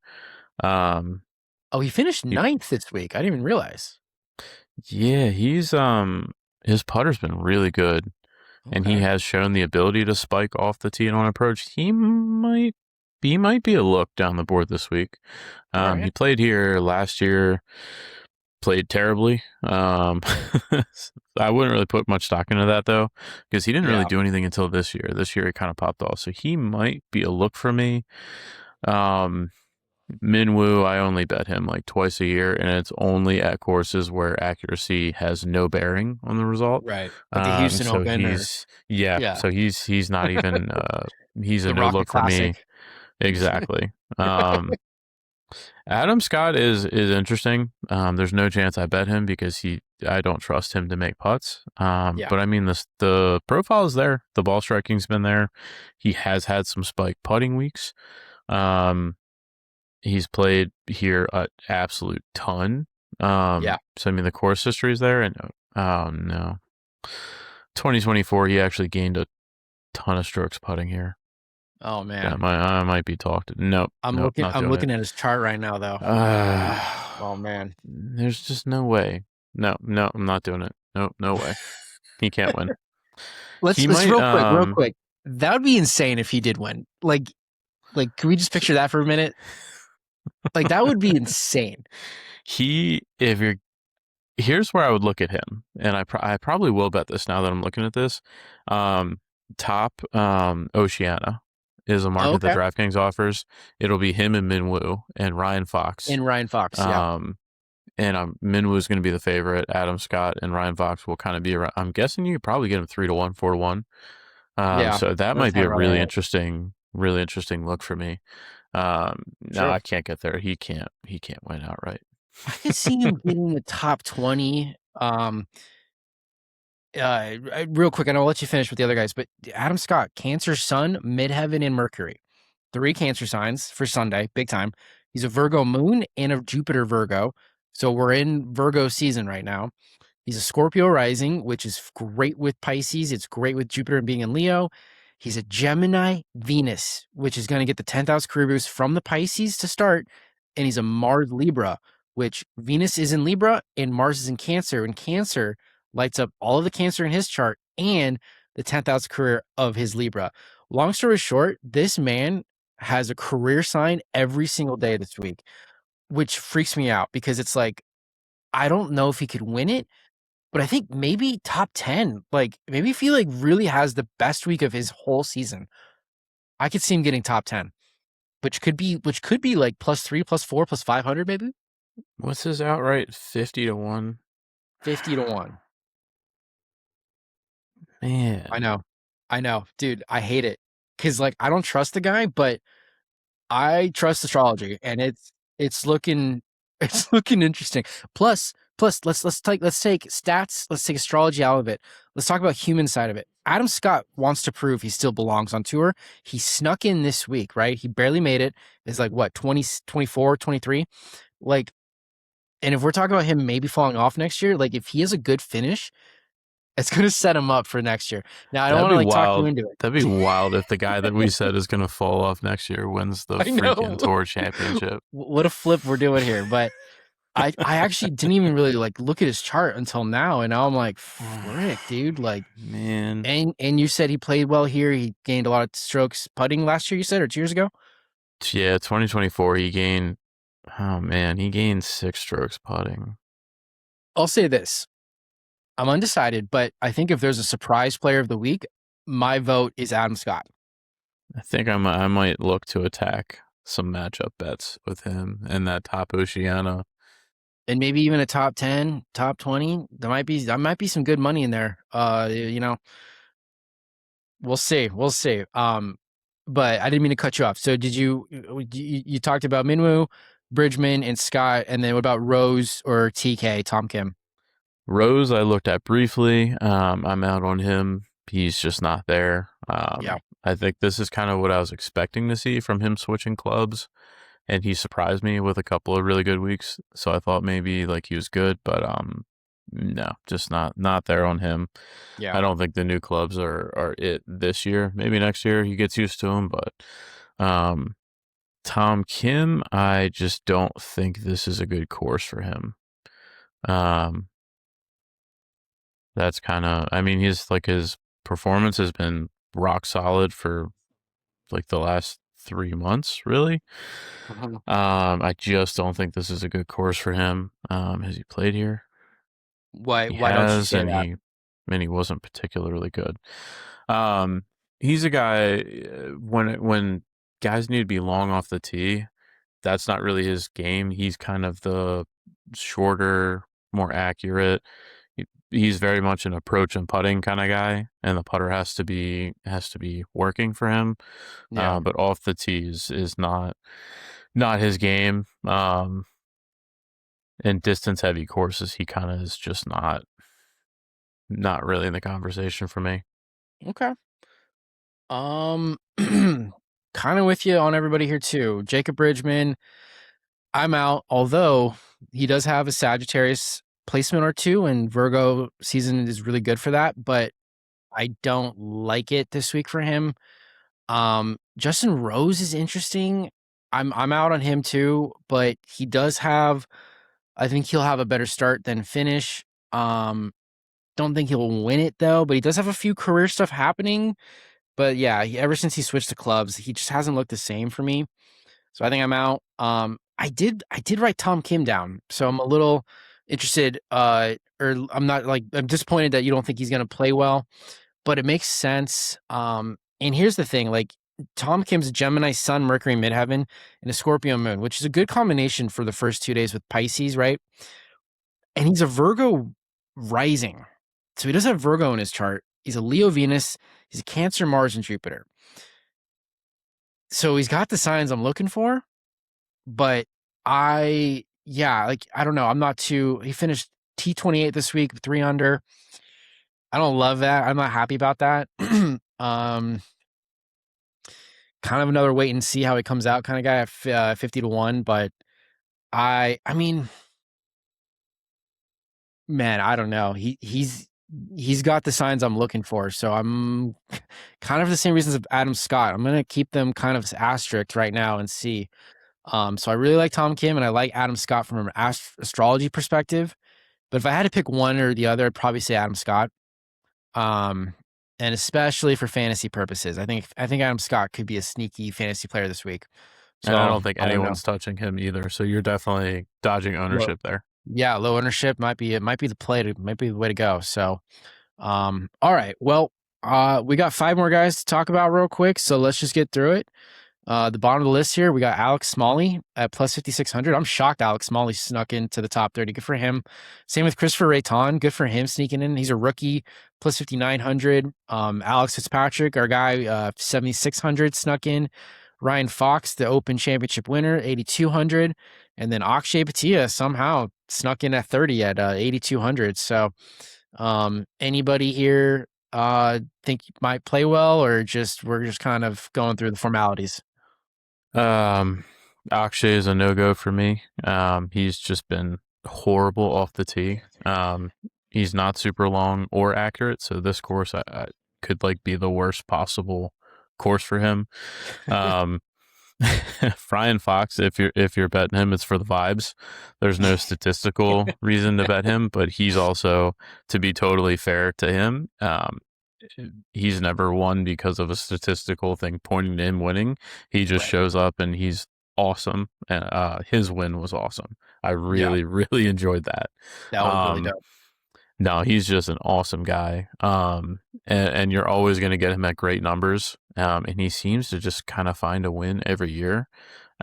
A: Oh, he finished
B: he-
A: ninth this week. I didn't even realize.
B: yeah, he's his putter's been really good, and he
A: Okay.
B: has shown the ability to spike off the tee and on approach. He might be a look down the board this week.
A: All
B: He
A: right.
B: played here last year, played terribly. I wouldn't really put much stock into that though, because he didn't really
A: Yeah.
B: do anything until this year. This year he kind of popped off, so he might be a look for me. Minwoo, I only bet him like twice a year, and it's only at courses where accuracy has no bearing on the result.
A: Right. Like the Houston
B: So
A: Open or yeah,
B: so he's not even he's a
A: the
B: no
A: Rocket
B: look for me.
A: Classic.
B: Exactly. Adam Scott is interesting. There's no chance I bet him because I don't trust him to make putts.
A: Yeah.
B: But I mean the profile is there. The ball striking's been there. He has had some spike putting weeks. He's played here an absolute ton.
A: Yeah.
B: So I mean the course history is there, and oh no, 2024 he actually gained a ton of strokes putting here.
A: Oh
B: Yeah,
A: man.
B: I might be talked. Nope, not
A: I'm
B: doing it.
A: looking at his chart right now though. Oh man.
B: There's just no way. No, I'm not doing it. No way. He can't win. He
A: Let's
B: might.
A: real quick. That would be insane if he did win. Like can we just picture that for a minute? Like that would be insane.
B: If you're here's where I would look at him, and I probably will bet this now that I'm looking at this. Top Oceania is a
A: Oh,
B: market that
A: okay.
B: DraftKings offers. It'll be him and Minwoo and Ryan Fox.
A: And Ryan Fox, yeah.
B: And Minwoo is going to be the favorite. Adam Scott and Ryan Fox will kind of be around. I'm guessing you could probably get him 3-1, 4-1.
A: Yeah.
B: So that
A: That's
B: might be a
A: not
B: really
A: right.
B: interesting look for me. No,
A: Sure.
B: I can't get there. He can't win outright.
A: I could see him getting the top 20. Real quick, and I'll let you finish with the other guys, but Adam Scott, Cancer Sun, Midheaven, and Mercury. 3 Cancer signs for Sunday, big time. He's a Virgo moon and a Jupiter Virgo. So we're in Virgo season right now. He's a Scorpio rising, which is great with Pisces. It's great with Jupiter and being in Leo. He's a Gemini Venus, which is going to get the 10th house career boost from the Pisces to start. And he's a Mars Libra, which Venus is in Libra and Mars is in Cancer. And Cancer lights up all of the Cancer in his chart and the 10th house career of his Libra. Long story short, this man has a career sign every single day this week, which freaks me out because it's like, I don't know if he could win it, but I think maybe top 10. Like maybe if he like really has the best week of his whole season, I could see him getting top 10, which could be like +3, +4, +500, maybe
B: What's his outright 50 to 1?
A: 50 to 1. I
B: Man,
A: know. I know, dude. I hate it because like I don't trust the guy, but I trust astrology, and it's looking it's looking interesting. Plus, let's take stats, let's take astrology out of it. Let's talk about human side of it. Adam Scott wants to prove he still belongs on tour. He snuck in this week, right? He barely made it. It's like what 20, 24, 23. Like, and if we're talking about him maybe falling off next year, like if he has a good finish, it's gonna set him up for next year. Now I don't
B: that'd
A: want
B: be
A: to like talk you
B: wild.
A: into
B: That'd be
A: it.
B: wild if the guy that we said is gonna fall off next year wins the
A: I know.
B: freaking tour championship.
A: What a flip we're doing here, but I actually didn't even really like look at his chart until now, and now I'm like, frick, dude. Like,
B: Man,
A: and you said he played well here. He gained a lot of strokes putting last year. You said, or 2 years ago.
B: yeah, 2024 he gained. Oh man, he gained 6 strokes putting.
A: I'll say this: I'm undecided, but I think if there's a surprise player of the week, my vote is Adam Scott,
B: I think I might look to attack some matchup bets with him and that top Oceania.
A: and maybe even a top 10, top 20. There might be some good money in there. We'll see. We'll see. But I didn't mean to cut you off. So did you talked about Minwoo, Bridgman, and Scott, and then what about Rose or TK, Tom Kim?
B: Rose, I looked at briefly. I'm out on him. He's just not there.
A: Yeah.
B: I think this is kind of what I was expecting to see from him switching clubs, and he surprised me with a couple of really good weeks. So I thought maybe like he was good, but no, just not there on him.
A: Yeah.
B: I don't think the new clubs are it this year. Maybe next year he gets used to them, but um, Tom Kim, I just don't think this is a good course for him. Um, that's kind of, I mean, his performance has been rock solid for like the last 3 months, really.
A: Mhm.
B: I just don't think this is a good course for him. Has he played here?
A: Why
B: He
A: why don't you
B: has,
A: say that?
B: and he wasn't particularly good. Um, he's a guy when guys need to be long off the tee. That's not really his game. He's kind of the shorter, more accurate. He's very much an approach and putting kind of guy, and the putter has to be working for him.
A: Yeah.
B: But off the tees is not his game. In distance heavy courses, he kind of is just not really in the conversation for me.
A: Okay. Kind of with you on everybody here too. Jacob Bridgman, I'm out, although he does have a Sagittarius placement or two, and Virgo season is really good for that, but I don't like it this week for him. Justin Rose is interesting. I'm out on him too, but he does have I think he'll have a better start than finish. Um, don't think he'll win it though, but he does have a few career stuff happening. But yeah, ever since he switched to clubs, he just hasn't looked the same for me. So I think I'm out. I did write Tom Kim down, so I'm a little interested. Or I'm not like I'm disappointed that you don't think he's gonna play well, but it makes sense. And here's the thing: like Tom Kim's Gemini Sun, Mercury midheaven, and a Scorpio moon, which is a good combination for the first 2 days with Pisces, right? And he's a Virgo rising, so he does have Virgo in his chart. He's a Leo Venus. He's a Cancer Mars and Jupiter. So he's got the signs I'm looking for, but yeah, like I don't know. I'm not too. He finished T28 this week, 3 under. I don't love that. I'm not happy about that. um, kind of another wait and see how he comes out kind of guy at 50 to 1. But I mean, man, I don't know. He's he's got the signs I'm looking for. So I'm kind of for the same reasons of Adam Scott. I'm gonna keep them kind of asterisk right now and see. So I really like Tom Kim and I like Adam Scott from an astrology perspective. But if I had to pick one or the other, I'd probably say Adam Scott. Um, and especially for fantasy purposes, I think Adam Scott could be a sneaky fantasy player this week.
B: And I
A: So
B: don't think
A: I don't know.
B: anyone's touching him either. So you're definitely dodging
A: Low,
B: ownership there.
A: yeah, low ownership might be the play to might be the way to go. So all right. Well, we got five more guys to talk about real quick, so let's just get through it. The bottom of the list here, we got Alex Smalley at plus 5,600. I'm shocked Alex Smalley snuck into the top 30. Good for him. Same with Christopher Rayton. Good for him sneaking in. He's a rookie, plus 5,900. Alex Fitzpatrick, our guy, 7,600 snuck in. Ryan Fox, the Open Championship winner, 8,200. And then Akshay Patia somehow snuck in at 30 at 8,200. So anybody here think might play well, or just we're just kind of going through the formalities?
B: Um, Akshay is a no go for me. He's just been horrible off the tee. He's not super long or accurate, so this course I could like be the worst possible course for him. Um, Brian Fox, if you're betting him, it's for the vibes. There's no statistical reason to bet him, but he's also, to be totally fair to him, he's never won because of a statistical thing pointing to him winning. He just
A: Right.
B: shows up and he's awesome. And his win was awesome. I
A: Yeah,
B: really, really enjoyed that.
A: that was really
B: Um,
A: dope.
B: no, he's just an awesome guy. And you're always going to get him at great numbers. And he seems to just kind of find a win every year.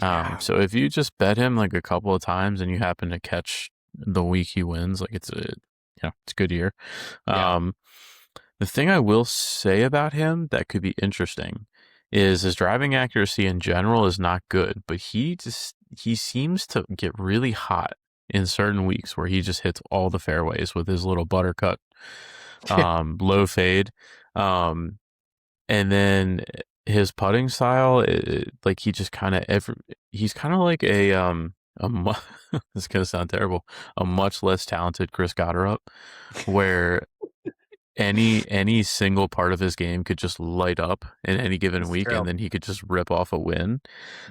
A: Yeah,
B: So if you just bet him like a couple of times and you happen to catch the week he wins, like it's a good year.
A: yeah,
B: Um, the thing I will say about him that could be interesting is his driving accuracy in general is not good, but he seems to get really hot in certain weeks where he just hits all the fairways with his little buttercut low fade. Um, and then his putting style, like he just kind of he's kind of like this is gonna sound terrible, a much less talented Chris Gotterup, where any single part of his game could just light up in any given
A: it's
B: week,
A: true.
B: and then he could just rip off a win.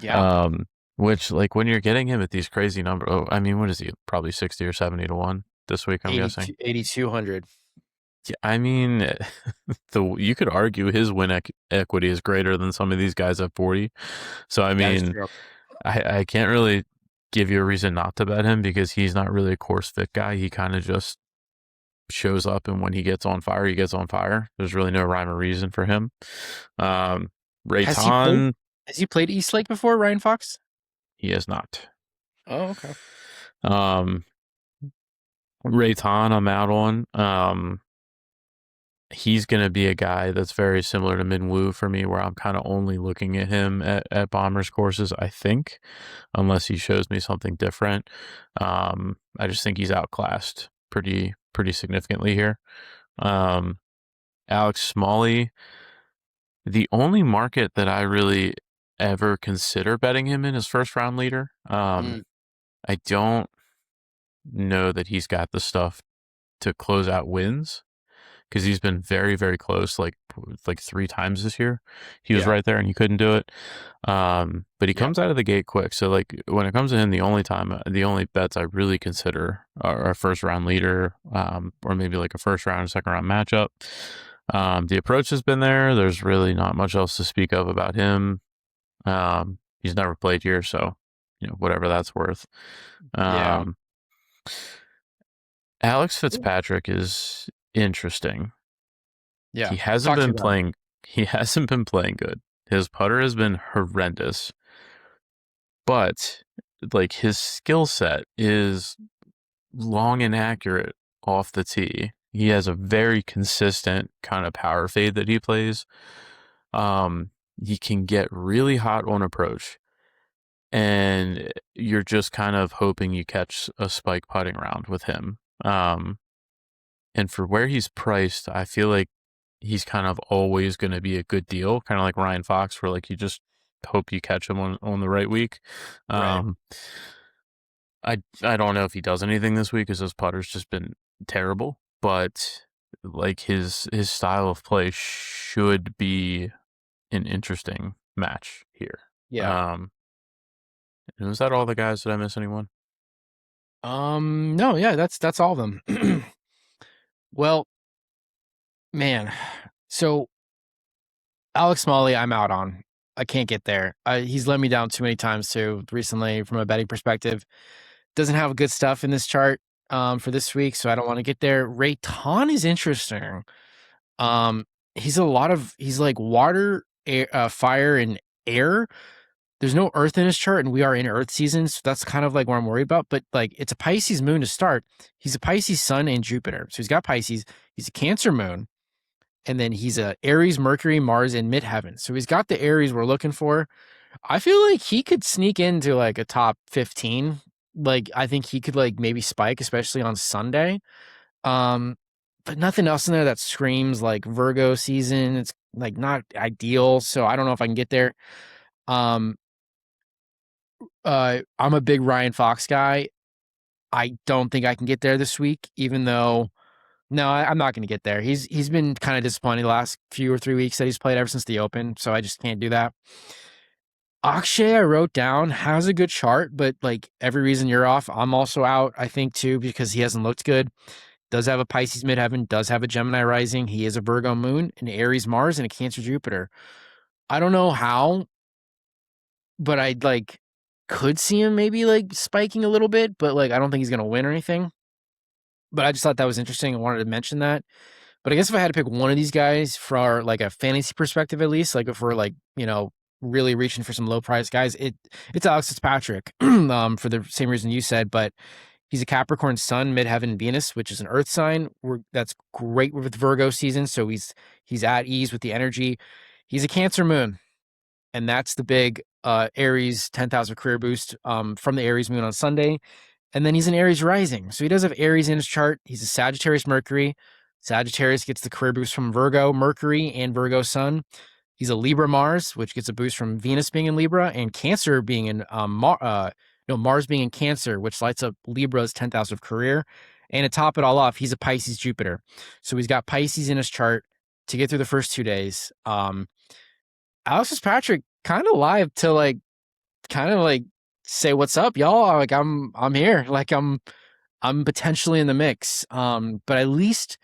A: Yeah,
B: Um, which like when you're getting him at these crazy numbers, oh, I mean, what is he? Probably 60 or 70 to 1 this week, I'm guessing.
A: 8,200.
B: Yeah, I mean, you could argue his win equity is greater than some of these guys at 40. So I
A: That is
B: mean,
A: true.
B: I can't really give you a reason not to bet him because he's not really a course fit guy. He kind of just shows up, and when he gets on fire, he gets on fire. There's really no rhyme or reason for him. Um,
A: Has he played?
B: Rayton,
A: Has he played Eastlake before, Ryan Fox?
B: he is not.
A: Oh, okay.
B: Um, Rayton, I'm out on. He's going to be a guy that's very similar to Minwoo for me, where I'm kind of only looking at him at Bombers courses, I think, unless he shows me something different. I just think he's outclassed pretty significantly here. Um, Alex Smalley, the only market that I really ever consider betting him in is first round leader.
A: Mm,
B: I don't know that he's got the stuff to close out wins because he's been very, very close, like 3 times this year. He was
A: yeah,
B: right there and he couldn't do it. But he
A: yeah,
B: comes out of the gate quick. So like when it comes to him, the only bets I really consider are a first round leader, or maybe like a first round, second round matchup. The approach has been there. There's really not much else to speak of about him. He's never played here, so whatever that's worth.
A: yeah,
B: Um, Alex Fitzpatrick is interesting.
A: yeah.
B: He hasn't
A: Talk to
B: been
A: me about it.
B: playing. He hasn't been playing good. His putter has been horrendous, but like his skill set is long and accurate off the tee. He has a very consistent kind of power fade that he plays. He can get really hot on approach, and you're just kind of hoping you catch a spike putting round with him. And for where he's priced, I feel like he's kind of always going to be a good deal, kind of like Ryan Fox, where like you just hope you catch him on the right week.
A: Right.
B: Um, I don't know if he does anything this week because his putter's just been terrible, but like his style of play should be an interesting match here.
A: Yeah.
B: Um, was that all the guys? Did I miss anyone?
A: No, yeah, that's all of them. Well, man. So Alex Smalley, I'm out on. I can't get there. He's let me down too many times too recently from a betting perspective. Doesn't have good stuff in this chart for this week, so I don't want to get there. Ray Ton is interesting. Um, he's like water, air, fire, and air. There's no earth in his chart, and we are in earth season, so that's kind of like what I'm worried about. But like, it's a Pisces moon to start. He's a Pisces sun and Jupiter, so he's got Pisces. He's a Cancer moon, and then he's a Aries, Mercury, Mars, and midheaven. So he's got the Aries we're looking for. I feel like he could sneak into like a top 15. Like, I think he could like maybe spike, especially on Sunday. Um, but nothing else in there that screams like Virgo season. It's like not ideal. So I don't know if I can get there. Um, I'm a big Ryan Fox guy. I don't think I can get there this week, even though no, I'm not going to get there. He's been kind of disappointing the last few or 3 weeks that he's played ever since the Open, so I just can't do that. Akshay, I wrote down, has a good chart, but like every reason you're off, I'm also out, I think, too, because he hasn't looked good. Does have a Pisces midheaven, does have a Gemini rising. He is a Virgo moon, an Aries Mars, and a Cancer Jupiter. I don't know how, but I like could see him maybe like spiking a little bit, but like I don't think he's gonna win or anything. But I just thought that was interesting. I wanted to mention that. But I guess if I had to pick one of these guys for like a fantasy perspective, at least, like if we're like, really reaching for some low price guys, it's Alex Fitzpatrick, for the same reason you said, but he's a Capricorn Sun, Midheaven Venus, which is an Earth sign. That's great with Virgo season, so he's at ease with the energy. He's a Cancer Moon, and that's the big Aries 10,000 career boost from the Aries Moon on Sunday. And then he's an Aries rising. So he does have Aries in his chart. He's a Sagittarius Mercury. Sagittarius gets the career boost from Virgo Mercury and Virgo Sun. He's a Libra Mars, which gets a boost from Venus being in Libra and Cancer being in Mars being in Cancer, which lights up Libra's 10th house of career. And to top it all off, he's a Pisces Jupiter. So he's got Pisces in his chart to get through the first 2 days. Alex Fitzpatrick kind of live to like kind of like say what's up, y'all. Like I'm here. Like I'm potentially in the mix. But at least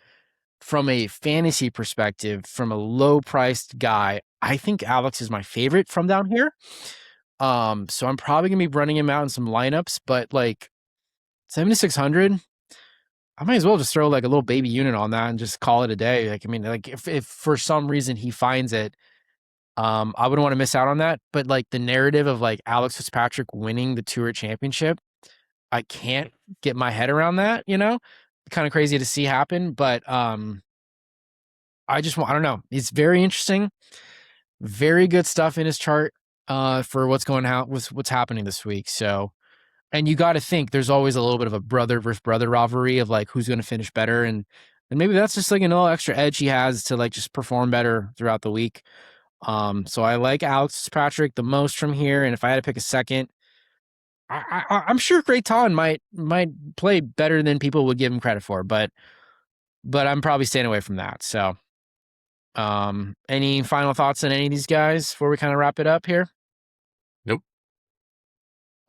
A: from a fantasy perspective, from a low priced guy, I think Alex is my favorite from down here. So I'm probably gonna be running him out in some lineups, but like 7,600, I might as well just throw like a little baby unit on that and just call it a day. Like, I mean, like if for some reason he finds it, I wouldn't want to miss out on that. But like the narrative of like Alex Fitzpatrick winning the Tour Championship, I can't get my head around that, kind of crazy to see happen. But I don't know. It's very interesting. Very good stuff in his chart for what's going out with what's happening this week. So, and you got to think there's always a little bit of a brother versus brother rivalry of like who's going to finish better. And maybe that's just like a little extra edge he has to like just perform better throughout the week. So I like Alex Patrick the most from here. And if I had to pick a second, I'm sure Creighton might play better than people would give him credit for, but I'm probably staying away from that. So, any final thoughts on any of these guys before we kind of wrap it up here?
B: Nope.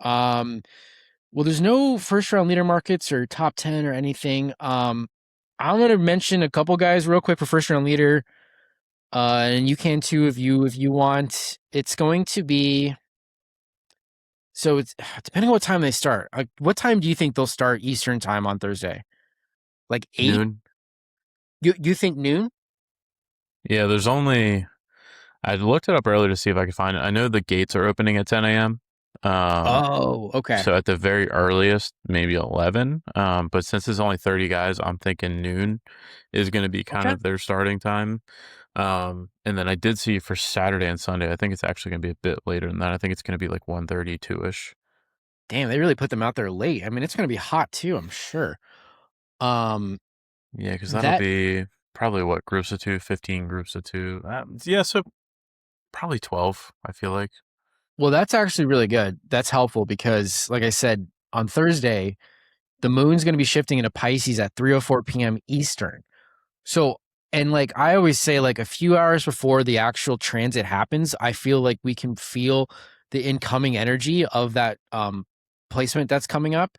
A: Well, there's no first round leader markets or top 10 or anything. I'm gonna mention a couple guys real quick for first round leader. And you can too if you want. It's going to be so it's depending on what time they start. Like, what time do you think they'll start Eastern time on Thursday? Like 8?
B: Noon.
A: You think noon?
B: Yeah, there's only. I looked it up earlier to see if I could find it. I know the gates are opening at 10 a.m.
A: Oh, okay.
B: So at the very earliest, maybe 11. But since there's only 30 guys, I'm thinking noon is going to be kind
A: Okay.
B: of their starting time. And then I did see for Saturday and Sunday, I think it's actually going to be a bit later than that. I think it's going to be like 1:32-ish.
A: Damn, they really put them out there late. I mean, it's going to be hot too, I'm sure. Um,
B: Yeah, because that'll
A: that
B: be probably what, groups of two, 15 groups of two. Yeah, so probably 12, I feel like.
A: well, that's actually really good. That's helpful because, like I said, on Thursday, the moon's going to be shifting into Pisces at 3:04 p.m. Eastern. So, and like I always say, like a few hours before the actual transit happens, I feel like we can feel the incoming energy of that placement that's coming up.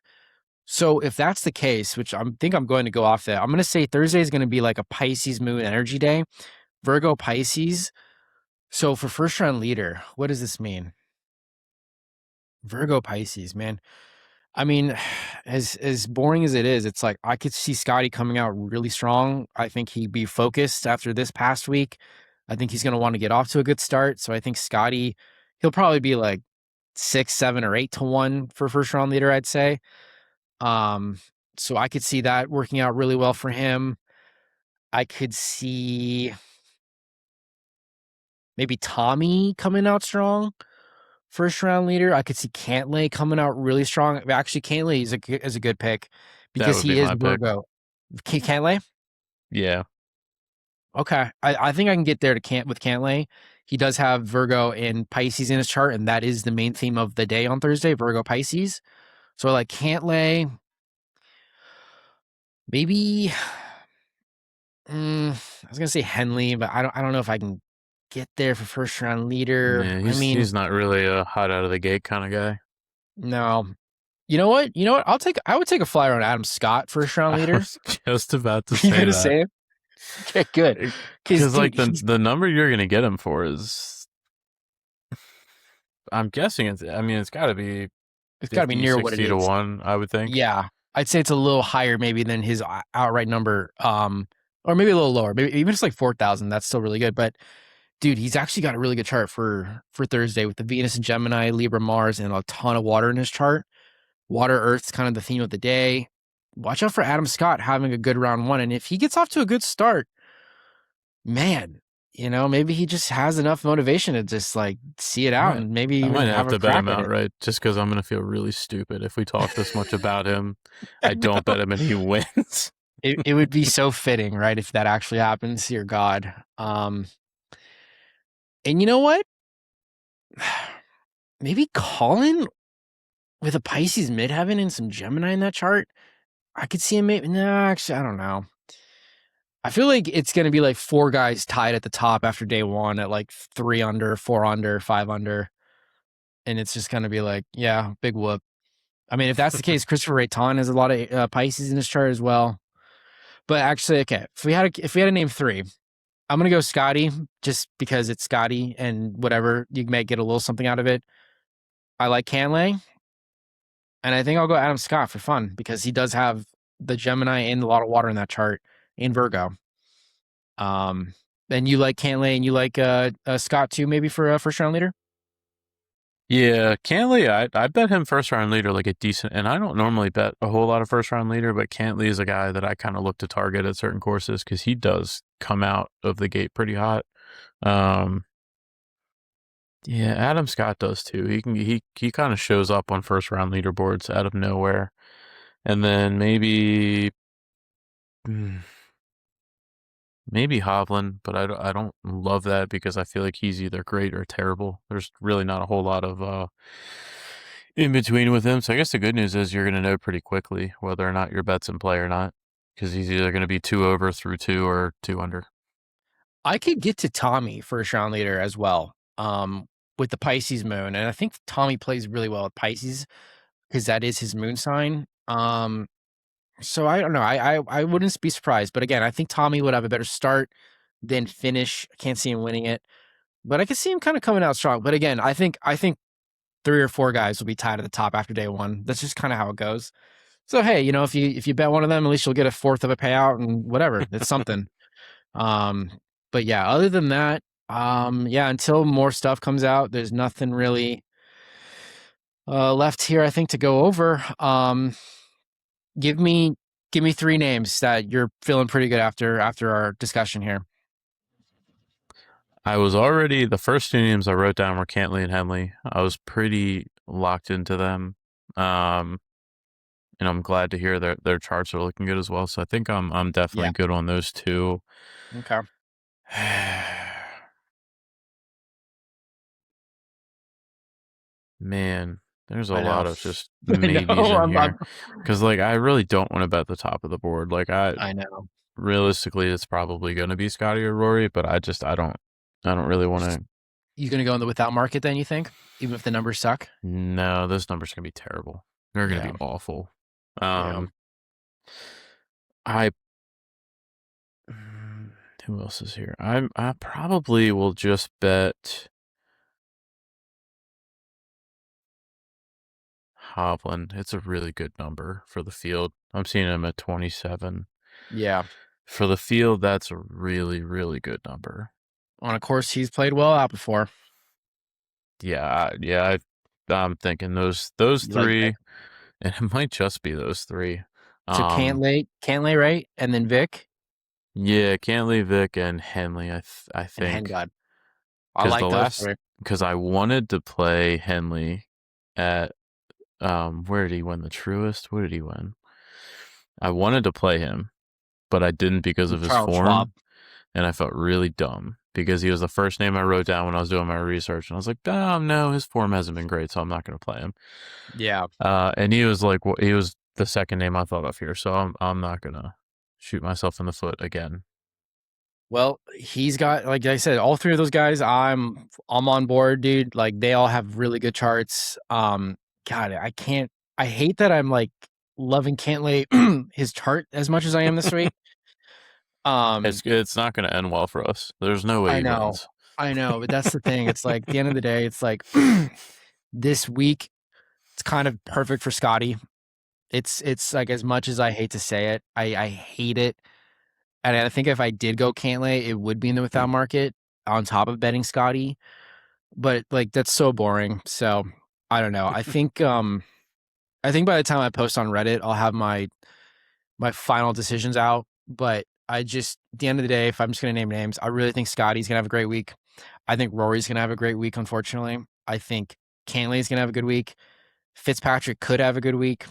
A: So if that's the case, which I think I'm going to go off that, I'm going to say Thursday is going to be like a Pisces moon energy day, Virgo Pisces. So for first round leader, what does this mean? Virgo Pisces, man. I mean, as boring as it is, it's like I could see Scotty coming out really strong. I think he'd be focused after this past week. I think he's going to want to get off to a good start. So I think Scotty, he'll probably be like 6, 7, or 8 to 1 for first round leader, I'd say. Um, so I could see that working out really well for him. I could see maybe Tommy coming out strong, first round leader. I could see Cantlay coming out really strong. Actually, Cantlay is a good pick
B: That
A: because
B: would be
A: he is
B: my pick.
A: Virgo. Cantlay?
B: Yeah,
A: Okay. I think I can get there to with Cantlay. He does have Virgo and Pisces in his chart, and that is the main theme of the day on Thursday, Virgo Pisces. So like Cantlay, maybe I was gonna say Henley, but I don't know if I can get there for first round leader.
B: yeah.
A: I mean,
B: He's not really a hot out of the gate kind of guy.
A: no. You know what? You know what? I would take a flyer on Adam Scott first round
B: I
A: leader.
B: was just about to
A: You
B: say
A: gonna
B: that
A: say it? Okay, good. Because
B: because
A: dude,
B: like
A: he's
B: the number you're gonna get him for is, I'm guessing it's. I mean, it's got to be
A: it's got to be
B: 50,
A: near what it
B: 60 to
A: is.
B: 1, I would think.
A: Yeah, I'd say it's a little higher maybe than his outright number, or maybe a little lower. Maybe even just like 4,000. That's still really good. But dude, he's actually got a really good chart for Thursday with the Venus and Gemini, Libra, Mars, and a ton of water in his chart. Water, Earth's kind of the theme of the day. Watch out for Adam Scott having a good round one, and if he gets off to a good start, man, maybe he just has enough motivation to just like see it
B: I
A: out
B: might
A: and maybe
B: I might
A: even
B: have
A: have a
B: to bet
A: crack
B: him
A: at it.
B: outright just because I'm gonna feel really stupid if we talk this much about him.
A: I
B: I don't
A: know.
B: bet him and he wins.
A: It would be so fitting, right? If that actually happens, dear God. And you know what? Maybe Colin with a Pisces midheaven and some Gemini in that chart. I could see him. Maybe no, actually, I don't know. I feel like it's going to be like four guys tied at the top after day one at like 3 under, 4 under, 5 under, and it's just going to be like, yeah, big whoop. I mean, if that's the case, Christopher Rayton has a lot of Pisces in his chart as well. But actually, okay, if we had to name three, I'm gonna go Scotty just because it's Scotty and whatever you may get a little something out of it. I like Canlay, and I think I'll go Adam Scott for fun because he does have the Gemini and a lot of water in that chart in Virgo. Um, and you like Cantlay and you like Scott too, maybe for a first round leader.
B: Yeah, Cantley, I bet him first round leader like a decent, and I don't normally bet a whole lot of first round leader, but Cantley is a guy that I kind of look to target at certain courses because he does come out of the gate pretty hot. Um, yeah, Adam Scott does too. He kind of shows up on first round leaderboards out of nowhere, and then hmm, maybe Hovland, but I don't love that because I feel like he's either great or terrible. There's really not a whole lot of in between with him. So I guess the good news is you're going to know pretty quickly whether or not your bet's in play or not, because he's either going to be 2 over through 2 or 2 under.
A: I could get to Tommy first round leader as well. With the Pisces moon, and I think Tommy plays really well with Pisces because that is his moon sign. So I don't know. I wouldn't be surprised. But again, I think Tommy would have a better start than finish. I can't see him winning it, but I can see him kind of coming out strong. But again, I think three or four guys will be tied at the top after day one. That's just kind of how it goes. So hey, if you bet one of them, at least you'll get a fourth of a payout and whatever. It's something. Um, but yeah, other than that, yeah, until more stuff comes out, there's nothing really left here. I think to go over. Give me give me three names that you're feeling pretty good after our discussion here.
B: I was already, the first two names I wrote down were Cantley and Henley. I was pretty locked into them. Um, and I'm glad to hear their charts are looking good as well. So I think I'm
A: Yeah.
B: definitely good on those two.
A: Okay.
B: Man, there's a
A: I know.
B: lot of just
A: I
B: maybes
A: know.
B: in
A: I'm
B: here because like I really don't want to bet the top of the board. Like
A: I know.
B: realistically, it's probably going to be Scotty or Rory, but I don't really want to.
A: You going to go in the without market then, you think? Even if the numbers suck?
B: No, those numbers are going to be terrible. They're going to
A: Yeah.
B: be awful.
A: Yeah.
B: Um, I who else is here? I probably will just bet Hovland. It's a really good number for the field. I'm seeing him at 27.
A: Yeah.
B: For the field, that's a really, really good number.
A: On a course he's played well out before.
B: Yeah. I'm thinking those
A: You like Vic.
B: three, and it might just be those three.
A: So
B: Um,
A: Cantlay, right? And then Vic
B: yeah, Cantley, Vic, and Henley. I
A: and
B: think
A: Hengad. I like those three.
B: because I wanted to play Henley at where did he win the Truest? What did he win? I wanted to play him, but I didn't because of his
A: Charles Schwab.
B: form, and I felt really dumb because he was the first name I wrote down when I was doing my research, and I was like, oh no, his form hasn't been great, so I'm not going to play him.
A: Yeah.
B: And he was like, he was the second name I thought of here, so I'm not gonna shoot myself in the foot again.
A: Well, he's got, like I said, all three of those guys. I'm on board, dude. Like they all have really good charts. God, I can't. I hate that I'm like loving Cantlay his chart as much as I am this week. Um,
B: It's not gonna end well for us. There's no way
A: I
B: he
A: know,
B: wins.
A: I know, but that's the thing. It's like at the end of the day, it's like this week. It's kind of perfect for Scotty. It's like as much as I hate to say it, I hate it. And I think if I did go Cantlay, it would be in the without market on top of betting Scotty. But like that's so boring. So I don't know. I think by the time I post on Reddit, I'll have my final decisions out. But I just at the end of the day, if I'm just gonna name names, I really think Scotty's gonna have a great week. I think Rory's gonna have a great week, unfortunately. I think Cantlay's gonna have a good week. Fitzpatrick could have a good week.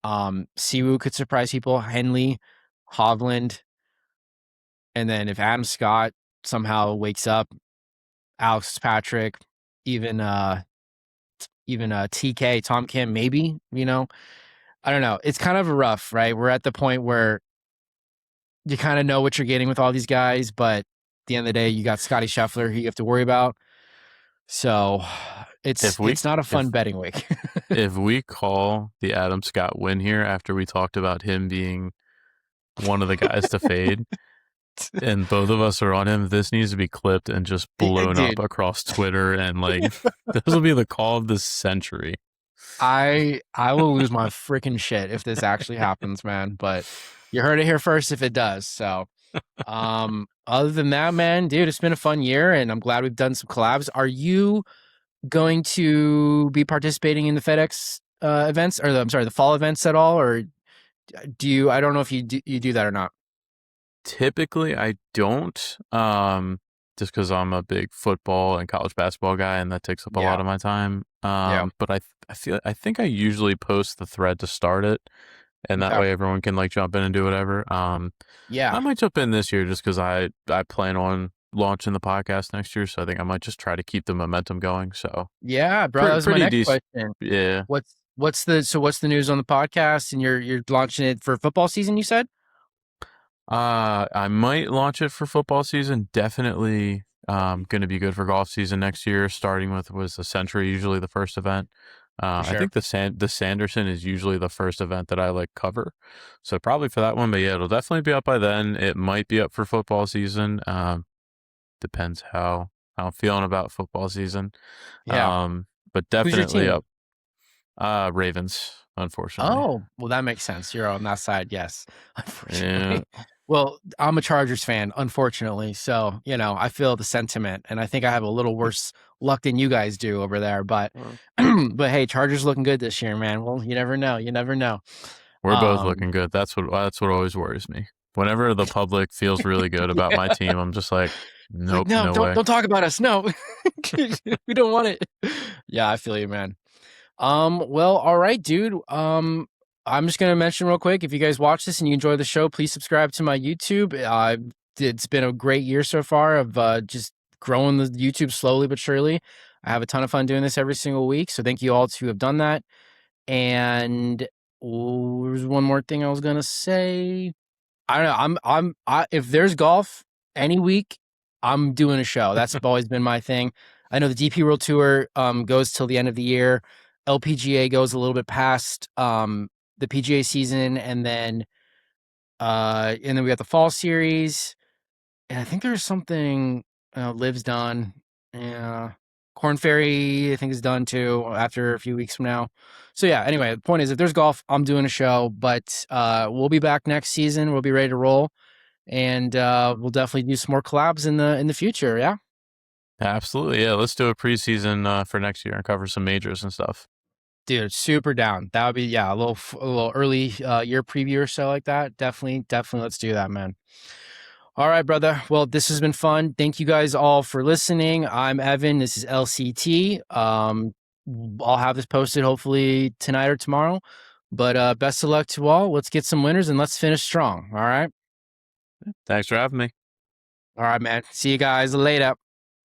A: Siwoo could surprise people. Henley, Hovland, and then if Adam Scott somehow wakes up, Alex Patrick, even TK, Tom Kim, maybe, I don't know. It's kind of rough, right? We're at the point where you kind of know what you're getting with all these guys, but at the end of the day, you got Scotty Scheffler who you have to worry about. So
B: If we
A: it's not a fun
B: if
A: betting week.
B: if we call the Adam Scott win here after we talked about him being one of the guys to fade, and both of us are on him, this needs to be clipped and just blown up
A: Dude,
B: across Twitter, and like this will be the call of the century.
A: I will lose my freaking shit if this actually happens, man. But you heard it here first if it does. So other than that, man, dude, it's been a fun year and I'm glad we've done some collabs. Are you going to be participating in the FedEx events or the fall events at all? Or do you, I don't know if you do that or not.
B: Typically, I don't, just because I'm a big football and college basketball guy, and that takes up a
A: Yeah.
B: lot of my time.
A: Yeah.
B: But I think I usually post the thread to start it, and that
A: Okay.
B: way everyone can like jump in and do whatever. I
A: Yeah.
B: might jump in this year just because I plan on launching the podcast next year, so I think I might just try to keep the momentum going. So
A: Yeah, bro. That was my
B: pretty
A: next
B: decent,
A: question.
B: yeah.
A: What's the news on the podcast? And you're launching it for football season, you said?
B: I might launch it for football season. Definitely going to be good for golf season next year, starting with was the Century, usually the first event.
A: For
B: I
A: sure.
B: think the Sanderson is usually the first event that I like cover. So probably for that one, but yeah, it'll definitely be up by then. It might be up for football season. Depends how I'm feeling about football season.
A: Yeah.
B: But
A: Who's your
B: definitely
A: team?
B: up. Ravens, unfortunately.
A: Oh, well, that makes sense. You're on that side, yes.
B: Yeah.
A: Unfortunately. Well, I'm a Chargers fan, unfortunately. So, I feel the sentiment, and I think I have a little worse luck than you guys do over there. But, but hey, Chargers looking good this year, man. Well, you never know. You never know.
B: We're both
A: Um,
B: looking good. That's what always worries me. Whenever the public feels really good about my
A: yeah.
B: team, I'm just like,
A: It's like,
B: nope,
A: no,
B: no
A: don't
B: way.
A: don't talk about us. No, we don't want it. Yeah, I feel you, man. Well, all right, dude. I'm just gonna mention real quick, if you guys watch this and you enjoy the show, please subscribe to my YouTube. It's been a great year so far of just growing the YouTube slowly but surely. I have a ton of fun doing this every single week. So thank you all who have done that. And there's one more thing I was gonna say. I don't know. If there's golf any week, I'm doing a show. That's always been my thing. I know the DP World Tour goes till the end of the year. LPGA goes a little bit past the PGA season, and then we got the fall series, and I think there's something Liv's done. Yeah, Corn Ferry I think is done too after a few weeks from now. So yeah. Anyway, the point is, if there's golf, I'm doing a show. But we'll be back next season. We'll be ready to roll, and we'll definitely do some more collabs in the future. Yeah,
B: Absolutely. Yeah. Let's do a preseason for next year and cover some majors and stuff.
A: dude, super down. That would be, yeah, a little early year preview or so like that. Definitely, let's do that, man. All right, brother. Well, this has been fun. Thank you guys all for listening. I'm Evan. This is LCT. I'll have this posted hopefully tonight or tomorrow. But best of luck to all. Let's get some winners and let's finish strong. All right.
B: Thanks for having me.
A: All right, man. See you guys later.